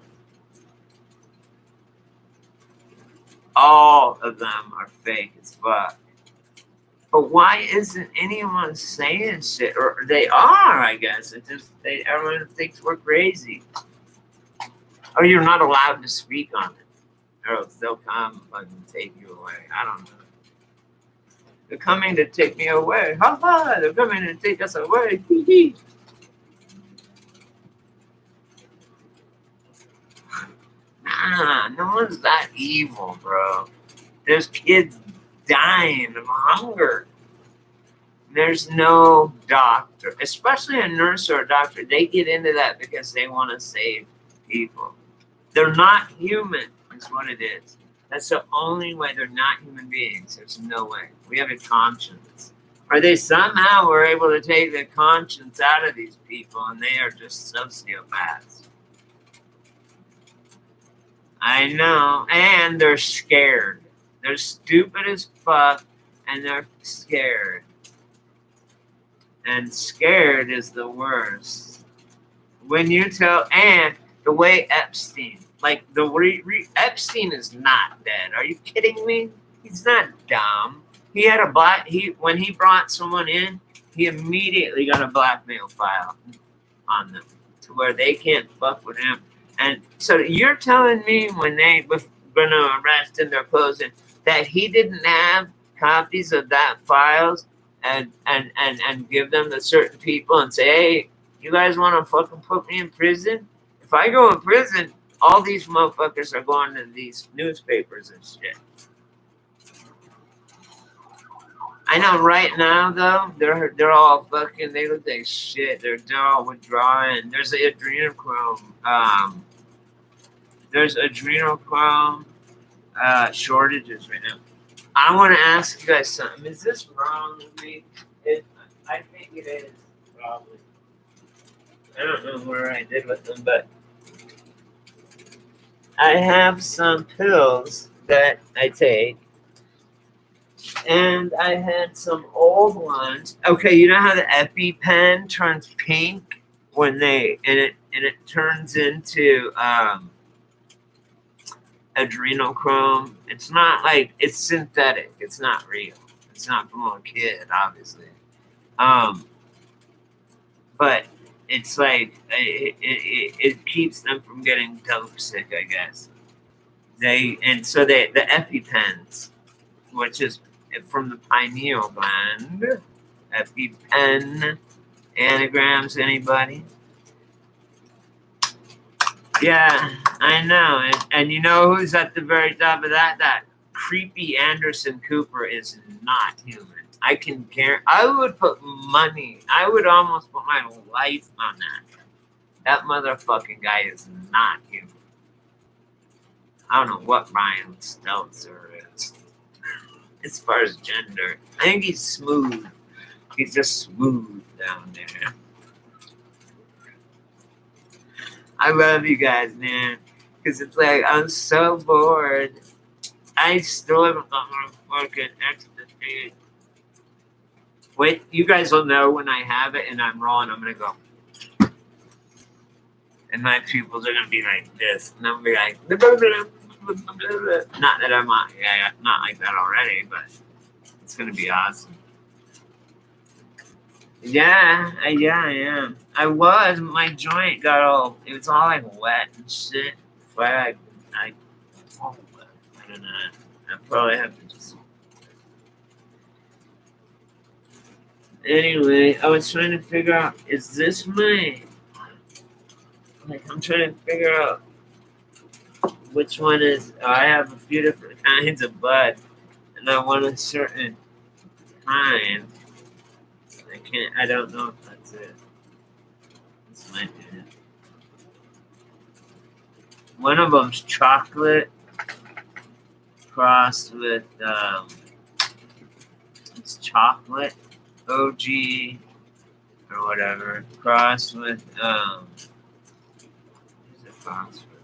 All of them are fake as fuck. But why isn't anyone saying shit? Or they are, I guess. It just everyone thinks we're crazy. Or you're not allowed to speak on it. Or else they'll come and take you away. I don't know. They're coming to take me away. Ha ha! They're coming to take us away. Hee hee. Nah, no one's that evil, bro. There's kids dying of hunger. There's no doctor, especially a nurse or a doctor. They get into that because they want to save people. They're not human, is what it is. That's the only way. They're not human beings. There's no way. We have a conscience. Or they somehow were able to take the conscience out of these people and they are just sociopaths. I know. And they're scared. They're stupid as fuck and they're scared. And scared is the worst. When you tell, and the way Epstein, like Epstein is not dead. Are you kidding me? He's not dumb. He had when he brought someone in, he immediately got a blackmail file on them to where they can't fuck with him. And so you're telling me when they were going to arrest him, they're closing, that he didn't have copies of that files and give them to certain people and say, hey, you guys want to fucking put me in prison? If I go in prison, all these motherfuckers are going to these newspapers and shit. I know right now though, they're all fucking, they look like shit. They're all withdrawing. There's adrenochrome. There's adrenochrome shortages right now. I want to ask you guys something. Is this wrong with me? I think it is, probably. I don't know where I did with them, but I have some pills that I take. And I had some old ones. Okay, you know how the EpiPen turns pink when they and it turns into adrenochrome. It's not like it's synthetic. It's not real. It's not from a kid, obviously. Um, but it's like it keeps them from getting dope sick, I guess. The EpiPens, which is from the pineal gland. EpiPen anagrams, anybody? Yeah, I know. And you know who's at the very top of that? That creepy Anderson Cooper is not human. I can guarantee. I would put money. I would almost put my life on that. That motherfucking guy is not human. I don't know what Ryan Stelzer is as far as gender. I think he's smooth. He's just smooth down there. I love you guys, man. Because it's like, I'm so bored. I still haven't got my fucking ecstasy. Wait, you guys will know when I have it and I'm raw and I'm going to go. And my pupils are going to be like this. And I'm going to be like, not that I'm not, not like that already, but it's going to be awesome. Yeah, I am. I was. My joint got all. It was all like wet and shit. But I don't know. I probably have to just. Anyway, I was trying to figure out. Is this my? Like, I'm trying to figure out which one is. I have a few different kinds of bud, and I want a certain kind. I don't know if that's it. This might be it. One of them's chocolate crossed with, it's chocolate OG or whatever, crossed with, what is it crossed with?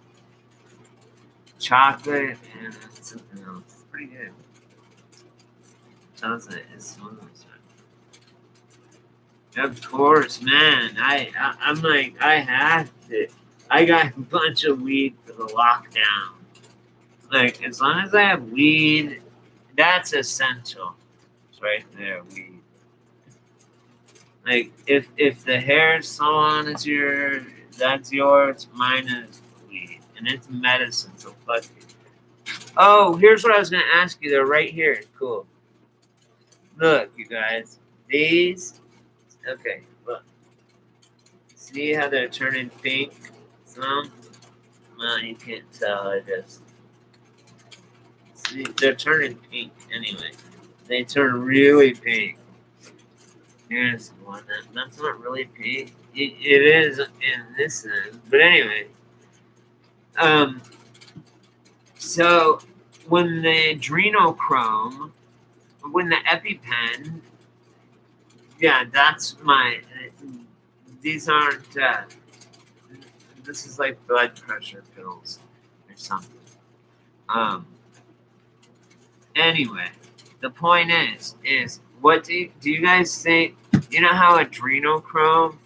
Chocolate and something else. It's pretty good. Sounds like it's one of those. Of course, man. I'm like, I have to. I got a bunch of weed for the lockdown. Like, as long as I have weed, that's essential. It's right there, weed. Like, if the hair salon is yours, that's yours. Mine is weed, and it's medicine. So fuck you. Oh, here's what I was gonna ask you. They're right here. Cool. Look, you guys. These. Okay, look. See how they're turning pink? Some? Well, you can't tell. I just. See, they're turning pink anyway. They turn really pink. Here's one that's not really pink. It is in this end. But anyway. So, when the adrenochrome, when the EpiPen, yeah, that's my. These aren't. This is like blood pressure pills or something. Anyway, the point is what do you guys think? You know how adrenochrome,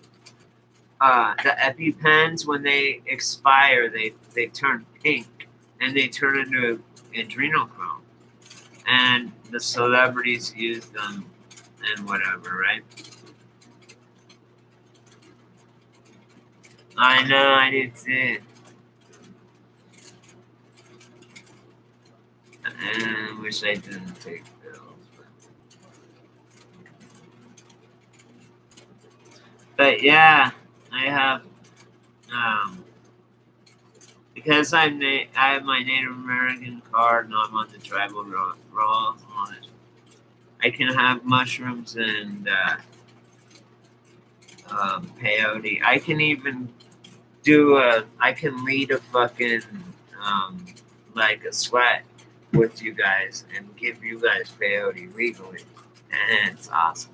the EpiPens, when they expire, they turn pink and they turn into adrenochrome, and the celebrities use them and whatever, right? I know, I did too. I wish I didn't take pills. But yeah, I have, because I have my Native American card and I'm on the tribal rolls on it. I can have mushrooms and peyote. I can even I can lead a fucking like a sweat with you guys and give you guys peyote legally, and it's awesome.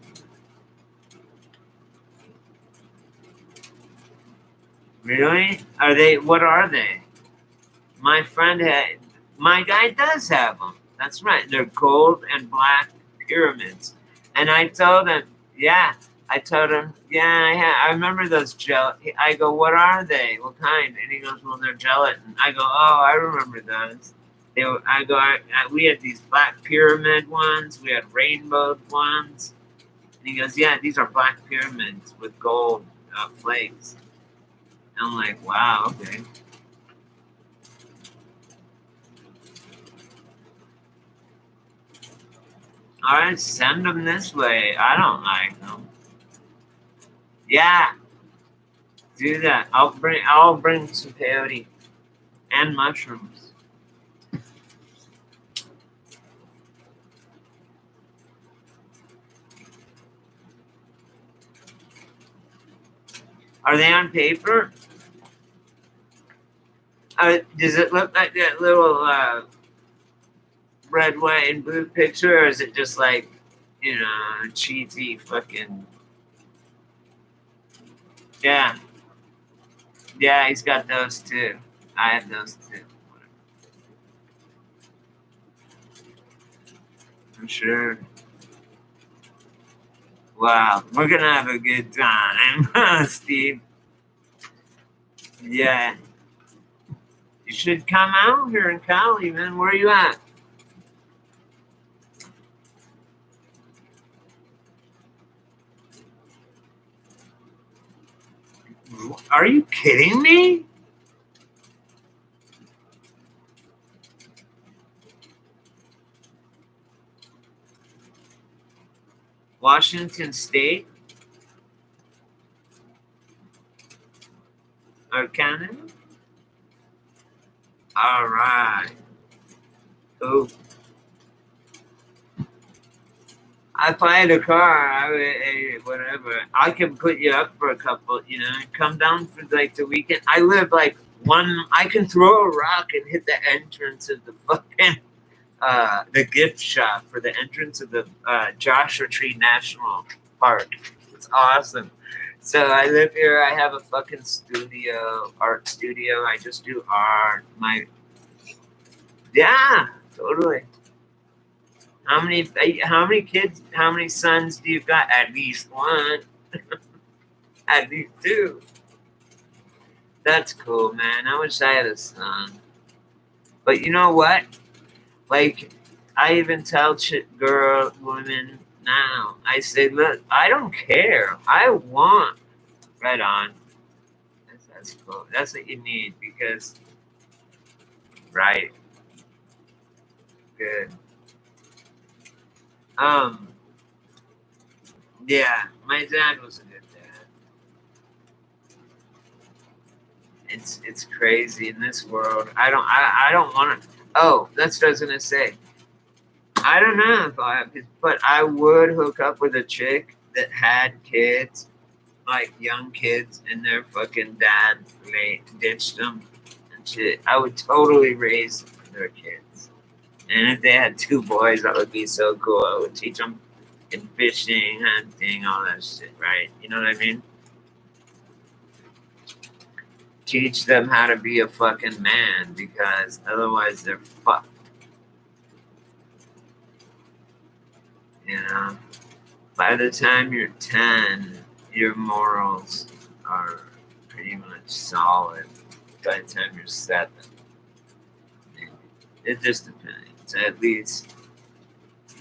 Really? Are they? What are they? My guy does have them. That's right. They're gold and black pyramids. And I told him, yeah. I told him, yeah, I remember those gelatin. I go, what are they? What kind? And he goes, well, they're gelatin. I go, oh, I remember those. We had these black pyramid ones. We had rainbow ones. And he goes, yeah, these are black pyramids with gold flakes. And I'm like, wow, okay. All right, send them this way. I don't like them. Yeah, do that. I'll bring some peyote and mushrooms. Are they on paper? Does it look like that little red, white, and blue picture, or is it just like, cheesy fucking? Yeah, yeah, he's got those too. I have those too. I'm sure. Wow, we're gonna have a good time, Steve. Yeah, you should come out here in Cali, man. Where are you at? Are you kidding me? Washington State or Canada? All right. Oh, if I had a car, whatever. I can put you up for a couple. Come down for like the weekend. I live like one. I can throw a rock and hit the entrance of the fucking the gift shop for the entrance of the Joshua Tree National Park. It's awesome. So I live here. I have a fucking art studio. I just do art. Yeah, totally. How many kids? How many sons do you got? At least one. At least two. That's cool, man. I wish I had a son. But you know what? Like, I even tell women now. I say, look, I don't care. I want. Right on. That's cool. That's what you need because, right. Good. Um. Yeah, my dad was a good dad. It's crazy in this world. I don't want to. Oh, that's what I was gonna say. I don't know if I have kids, but I would hook up with a chick that had kids, like young kids, and their fucking dad ditched them and shit. I would totally raise their kids. And if they had two boys, that would be so cool. I would teach them in fishing, hunting, all that shit, right? You know what I mean? Teach them how to be a fucking man because otherwise they're fucked. You know? By the time you're 10, your morals are pretty much solid. By the time you're 7, it just depends, at least.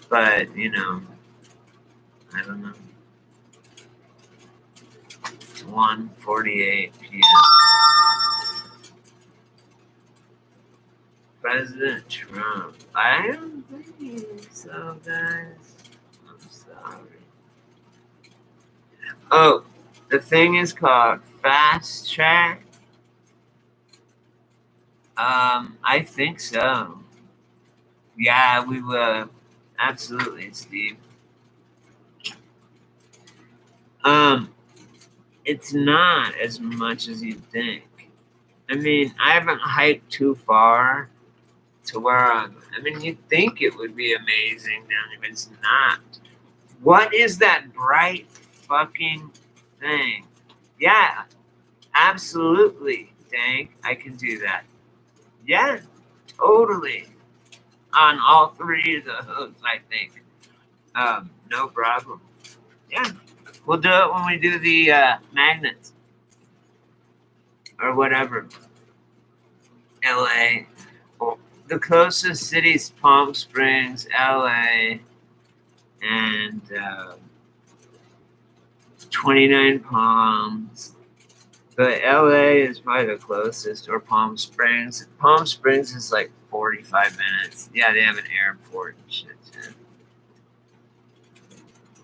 But, I don't know. 1:48 p.m. President Trump. I don't think so, guys. I'm sorry. Oh, the thing is called Fast Track. I think so. Yeah, we will. Absolutely, Steve. It's not as much as you think. I mean, I haven't hiked too far to where you think it would be amazing down there, but it's not. What is that bright fucking thing? Yeah, absolutely, Dank. I can do that. Yeah, totally. On all three of the hooks, I think. No problem. Yeah, we'll do it when we do the magnets or whatever. LA. Well, the closest cities, Palm Springs, LA, and 29 Palms. But LA is probably the closest, or Palm Springs. Palm Springs is like 45 minutes. Yeah, they have an airport and shit too.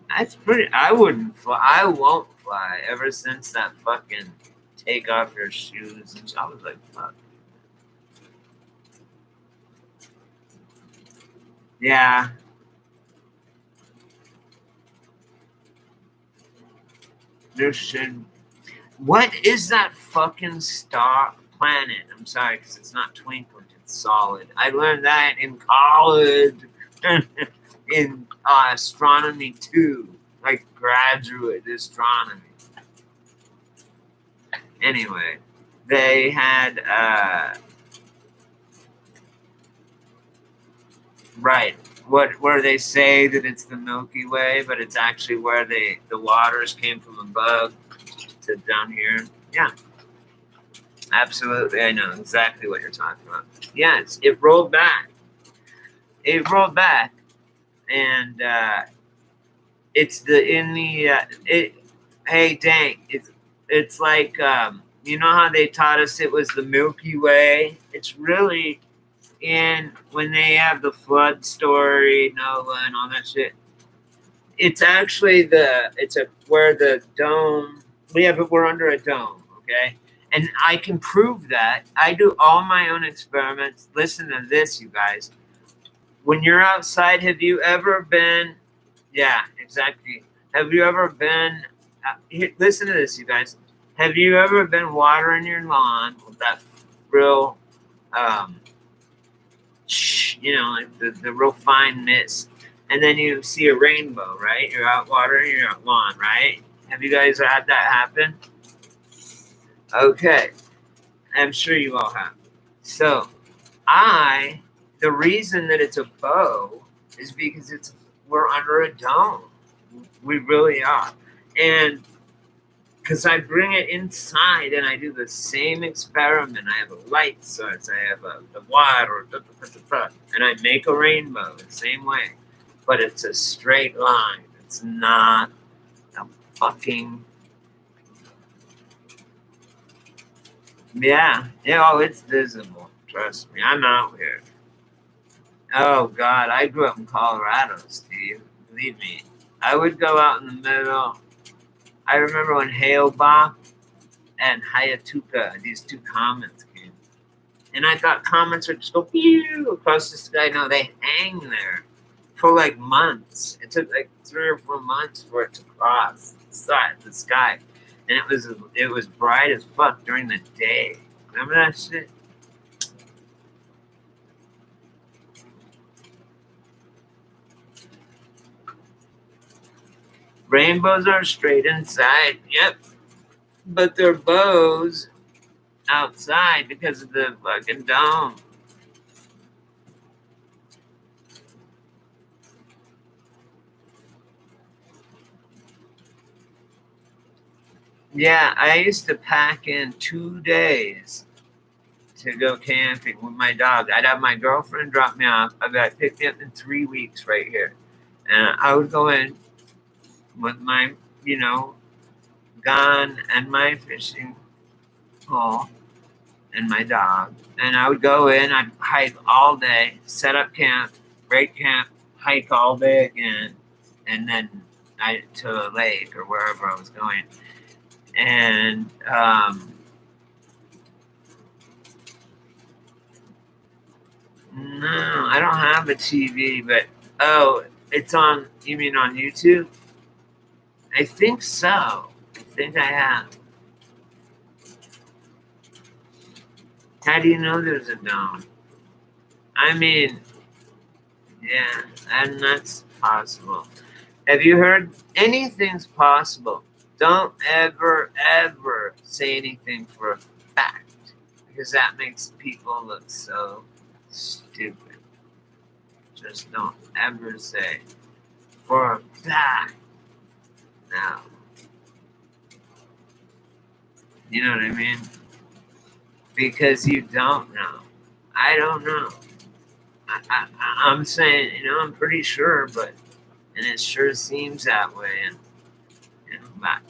That's pretty. I wouldn't fly. I won't fly ever since that fucking take off your shoes. And I was like, fuck. Yeah. There should. What is that fucking star planet? I'm sorry, because it's not twinkling. It's solid. I learned that in college. In astronomy too, like graduate astronomy. Anyway, they had right where they say that it's the Milky Way, but it's actually where the waters came from above to down here. Yeah, absolutely. I know exactly what you're talking about. Yeah, it rolled back. It rolled back, and it's the in the it. Hey, dang! It's like you know how they taught us it was the Milky Way. It's really in when they have the flood story, Noah, and all that shit. It's actually it's a where the dome we're under a dome, okay? And I can prove that. I do all my own experiments. Listen to this, you guys. When you're outside, have you ever been? Yeah, exactly. Have you ever been? Here, listen to this, you guys. Have you ever been watering your lawn with that real, um, like the real fine mist, and then you see a rainbow, right? You're out watering your lawn, right? Have you guys had that happen? Okay, I'm sure you all have. So, the reason that it's a bow is because we're under a dome. We really are, and because I bring it inside and I do the same experiment. I have a light source, I have the water, and I make a rainbow the same way, but it's a straight line. It's not a fucking yeah. Oh, it's visible. Trust me, I'm out here. Oh God, I grew up in Colorado, Steve. Believe me, I would go out in the middle. I remember when Hailbach and Hayatuka, these two comets came. And I thought comets would just go pew across the sky. No, they hang there for like months. It took like 3 or 4 months for it to cross the sky. And it was bright as fuck during the day. Remember that shit? Rainbows are straight inside, yep. But they're bows outside because of the fucking dome. Yeah, I used to pack in 2 days to go camping with my dog. I'd have my girlfriend drop me off. I'd be like, pick me up in 3 weeks right here. And I would go in with my, you know, gun and my fishing pole and my dog. And I would go in, I'd hike all day, set up camp, break camp, hike all day again, and then to a lake or wherever I was going. And no, I don't have a TV, but oh, it's on. You mean on YouTube? I think so. I think I have. How do you know there's a dome? I mean, yeah, and that's possible. Have you heard anything's possible? Don't ever say anything for a fact because that makes people look so stupid. Just don't ever say for a fact now. You know what I mean? Because you don't know. I don't know. I'm saying, I'm pretty sure, and it sure seems that way. And but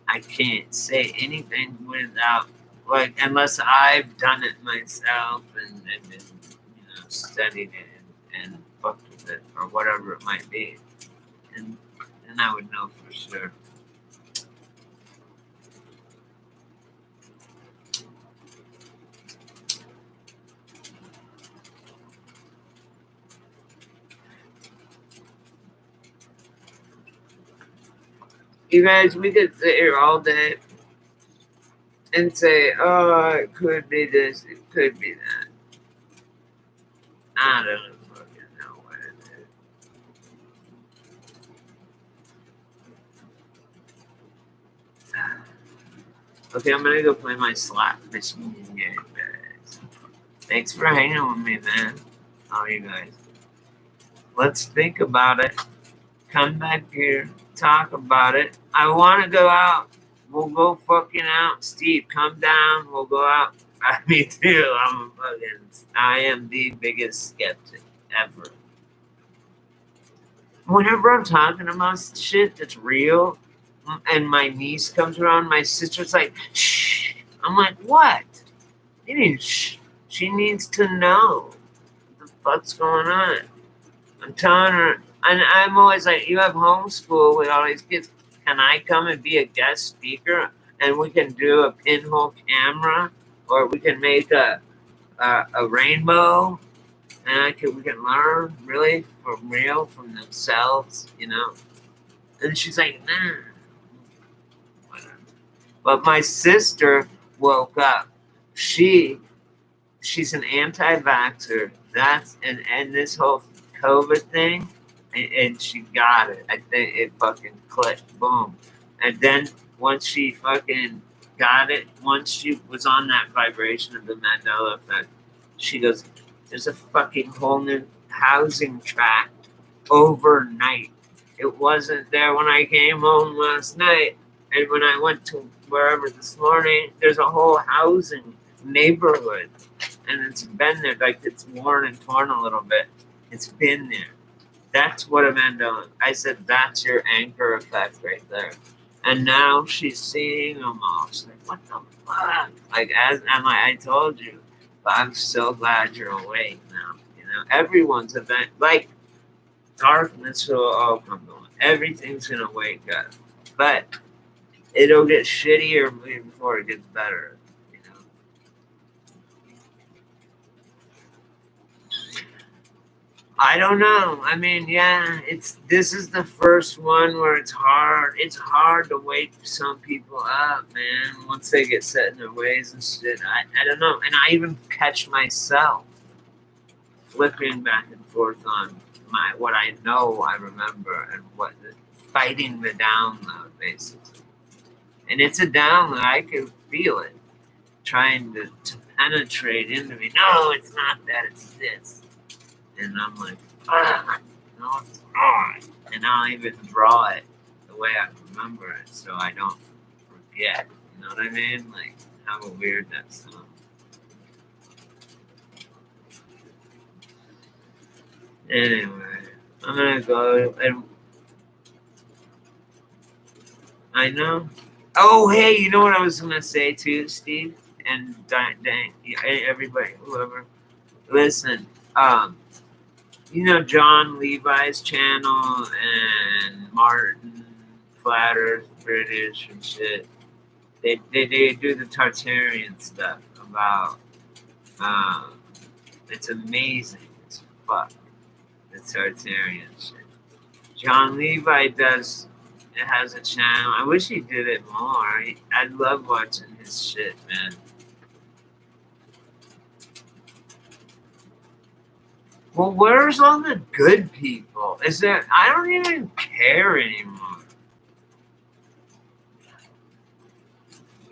I can't say anything without, like, unless I've done it myself and studied it and fucked with it or whatever it might be. And I would know for sure. You guys, we could sit here all day and say, oh, it could be this, it could be that. I don't fucking know what it is. Okay, I'm gonna go play my slot machine game, guys. Thanks for hanging with me, man. All you guys. Let's think about it. Come back here, talk about it. I want to go out. We'll go fucking out. Steve, come down. We'll go out. Me too. I am the biggest skeptic ever. Whenever I'm talking about shit that's real, and my niece comes around, my sister's like, shh. I'm like, what? You need shh. She needs to know what the fuck's going on. I'm telling her, and I'm always like, you have homeschool with all these kids. Can I come and be a guest speaker? And we can do a pinhole camera, or we can make a rainbow, and we can learn really for real from themselves, And she's like, nah, whatever. But my sister woke up. She's an anti-vaxxer. And this whole COVID thing, and she got it. I think it fucking clicked, boom. And then once she fucking got it, once she was on that vibration of the Mandela effect, she goes, there's a fucking whole new housing tract overnight. It wasn't there when I came home last night. And when I went to wherever this morning, there's a whole housing neighborhood. And it's been there, like it's worn and torn a little bit. It's been there. That's what Amanda, I said, that's your anchor effect right there. And now she's seeing them all. She's like, what the fuck? Like, I told you, but I'm so glad you're awake now. Everyone's event, like, darkness will all come on. Everything's going to wake up. But it'll get shittier before it gets better. I don't know. I mean, yeah, this is the first one where it's hard. It's hard to wake some people up, man. Once they get set in their ways and shit. I don't know. And I even catch myself flipping back and forth on what I know I remember and fighting the download, basically. And it's a download. I can feel it trying to penetrate into me. No, it's not that. It's this. And I'm like, no, it's not. And I'll even draw it the way I remember it so I don't forget. You know what I mean? Like, how weird that sounds. Anyway, I'm going to go and I know. Oh, hey, you know what I was going to say too, Steve? And everybody, whoever. Listen, John Levi's channel and Martin Flatters, British and shit. They do the Tartarian stuff about. It's amazing. It's fuck. The Tartarian shit. John Levi has a channel. I wish he did it more. I love watching his shit, man. Well, where's all the good people? I don't even care anymore.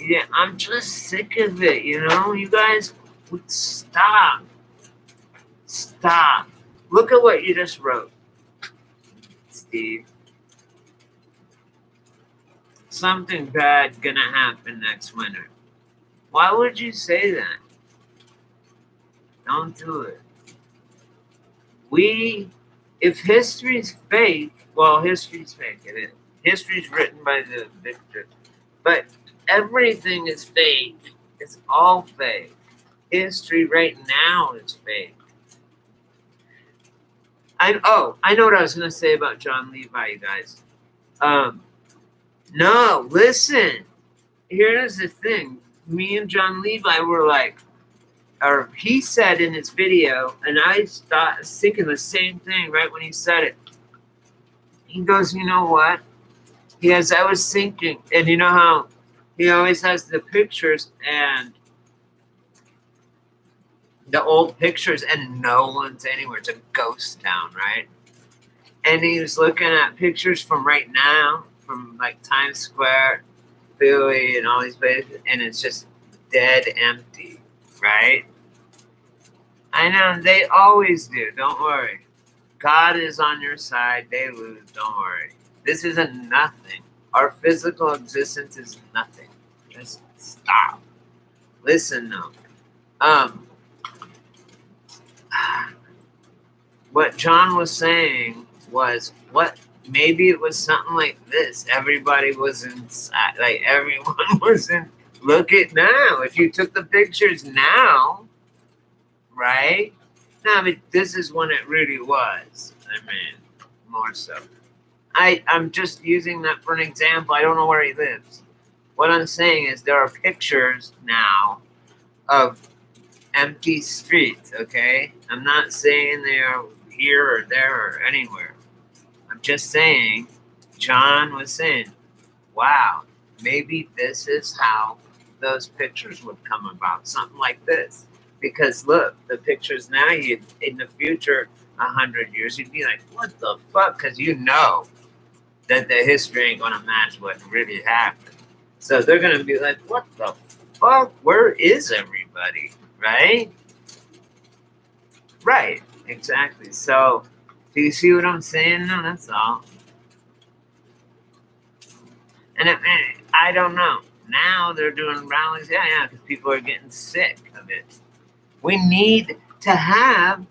Yeah, I'm just sick of it, You guys would stop. Stop. Look at what you just wrote, Steve. something bad gonna happen next winter. Why would you say that? Don't do it. If history's fake, well, history's fake. It is. History's written by the victor, but everything is fake. It's all fake. History right now is fake. I know what I was gonna say about John Levi, you guys. No, listen. Here's the thing. Me and John Levi were like, or he said in his video, and I was thinking the same thing right when he said it. He goes, you know what? He goes, I was thinking, and you know how he always has the pictures and the old pictures, and no one's anywhere. It's a ghost town, right? And he was looking at pictures from right now, from like Times Square, Philly, and all these places, and it's just dead empty, right? I know, they always do. Don't worry. God is on your side. They lose. Don't worry. This isn't nothing. Our physical existence is nothing. Just stop. Listen, though. What John was saying was maybe it was something like this. Everybody was inside, like everyone was in. Look at now. If you took the pictures now, right? No, but this is when it really was. I mean, more so. I'm just using that for an example. I don't know where he lives. What I'm saying is there are pictures now of empty streets, okay? I'm not saying they're here or there or anywhere. I'm just saying, John was saying, wow, maybe this is how those pictures would come about. Something like this. Because look, the pictures now, in the future, 100 years, you'd be like, what the fuck? Because you know that the history ain't going to match what really happened. So they're going to be like, what the fuck? Where is everybody? Right? Right. Exactly. So, do you see what I'm saying? No, that's all. And I don't know. Now they're doing rallies. Yeah, because people are getting sick of it. We need to have,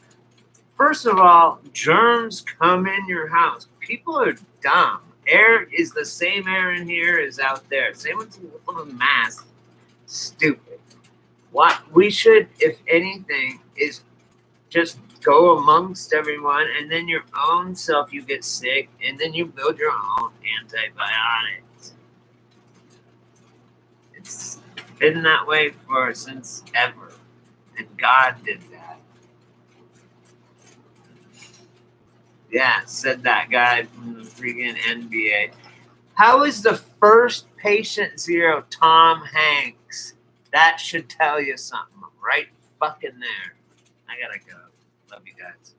first of all, germs come in your house. People are dumb. Air is the same air in here as out there. Same with the mask. Stupid. What we should, if anything, is just go amongst everyone, and then your own self, you get sick, and then you build your own antibiotics. It's been that way since ever, and God did that. Yeah, said that guy from the freaking NBA. How is the first patient zero Tom Hanks? That should tell you something right fucking there. I gotta go. Love you guys.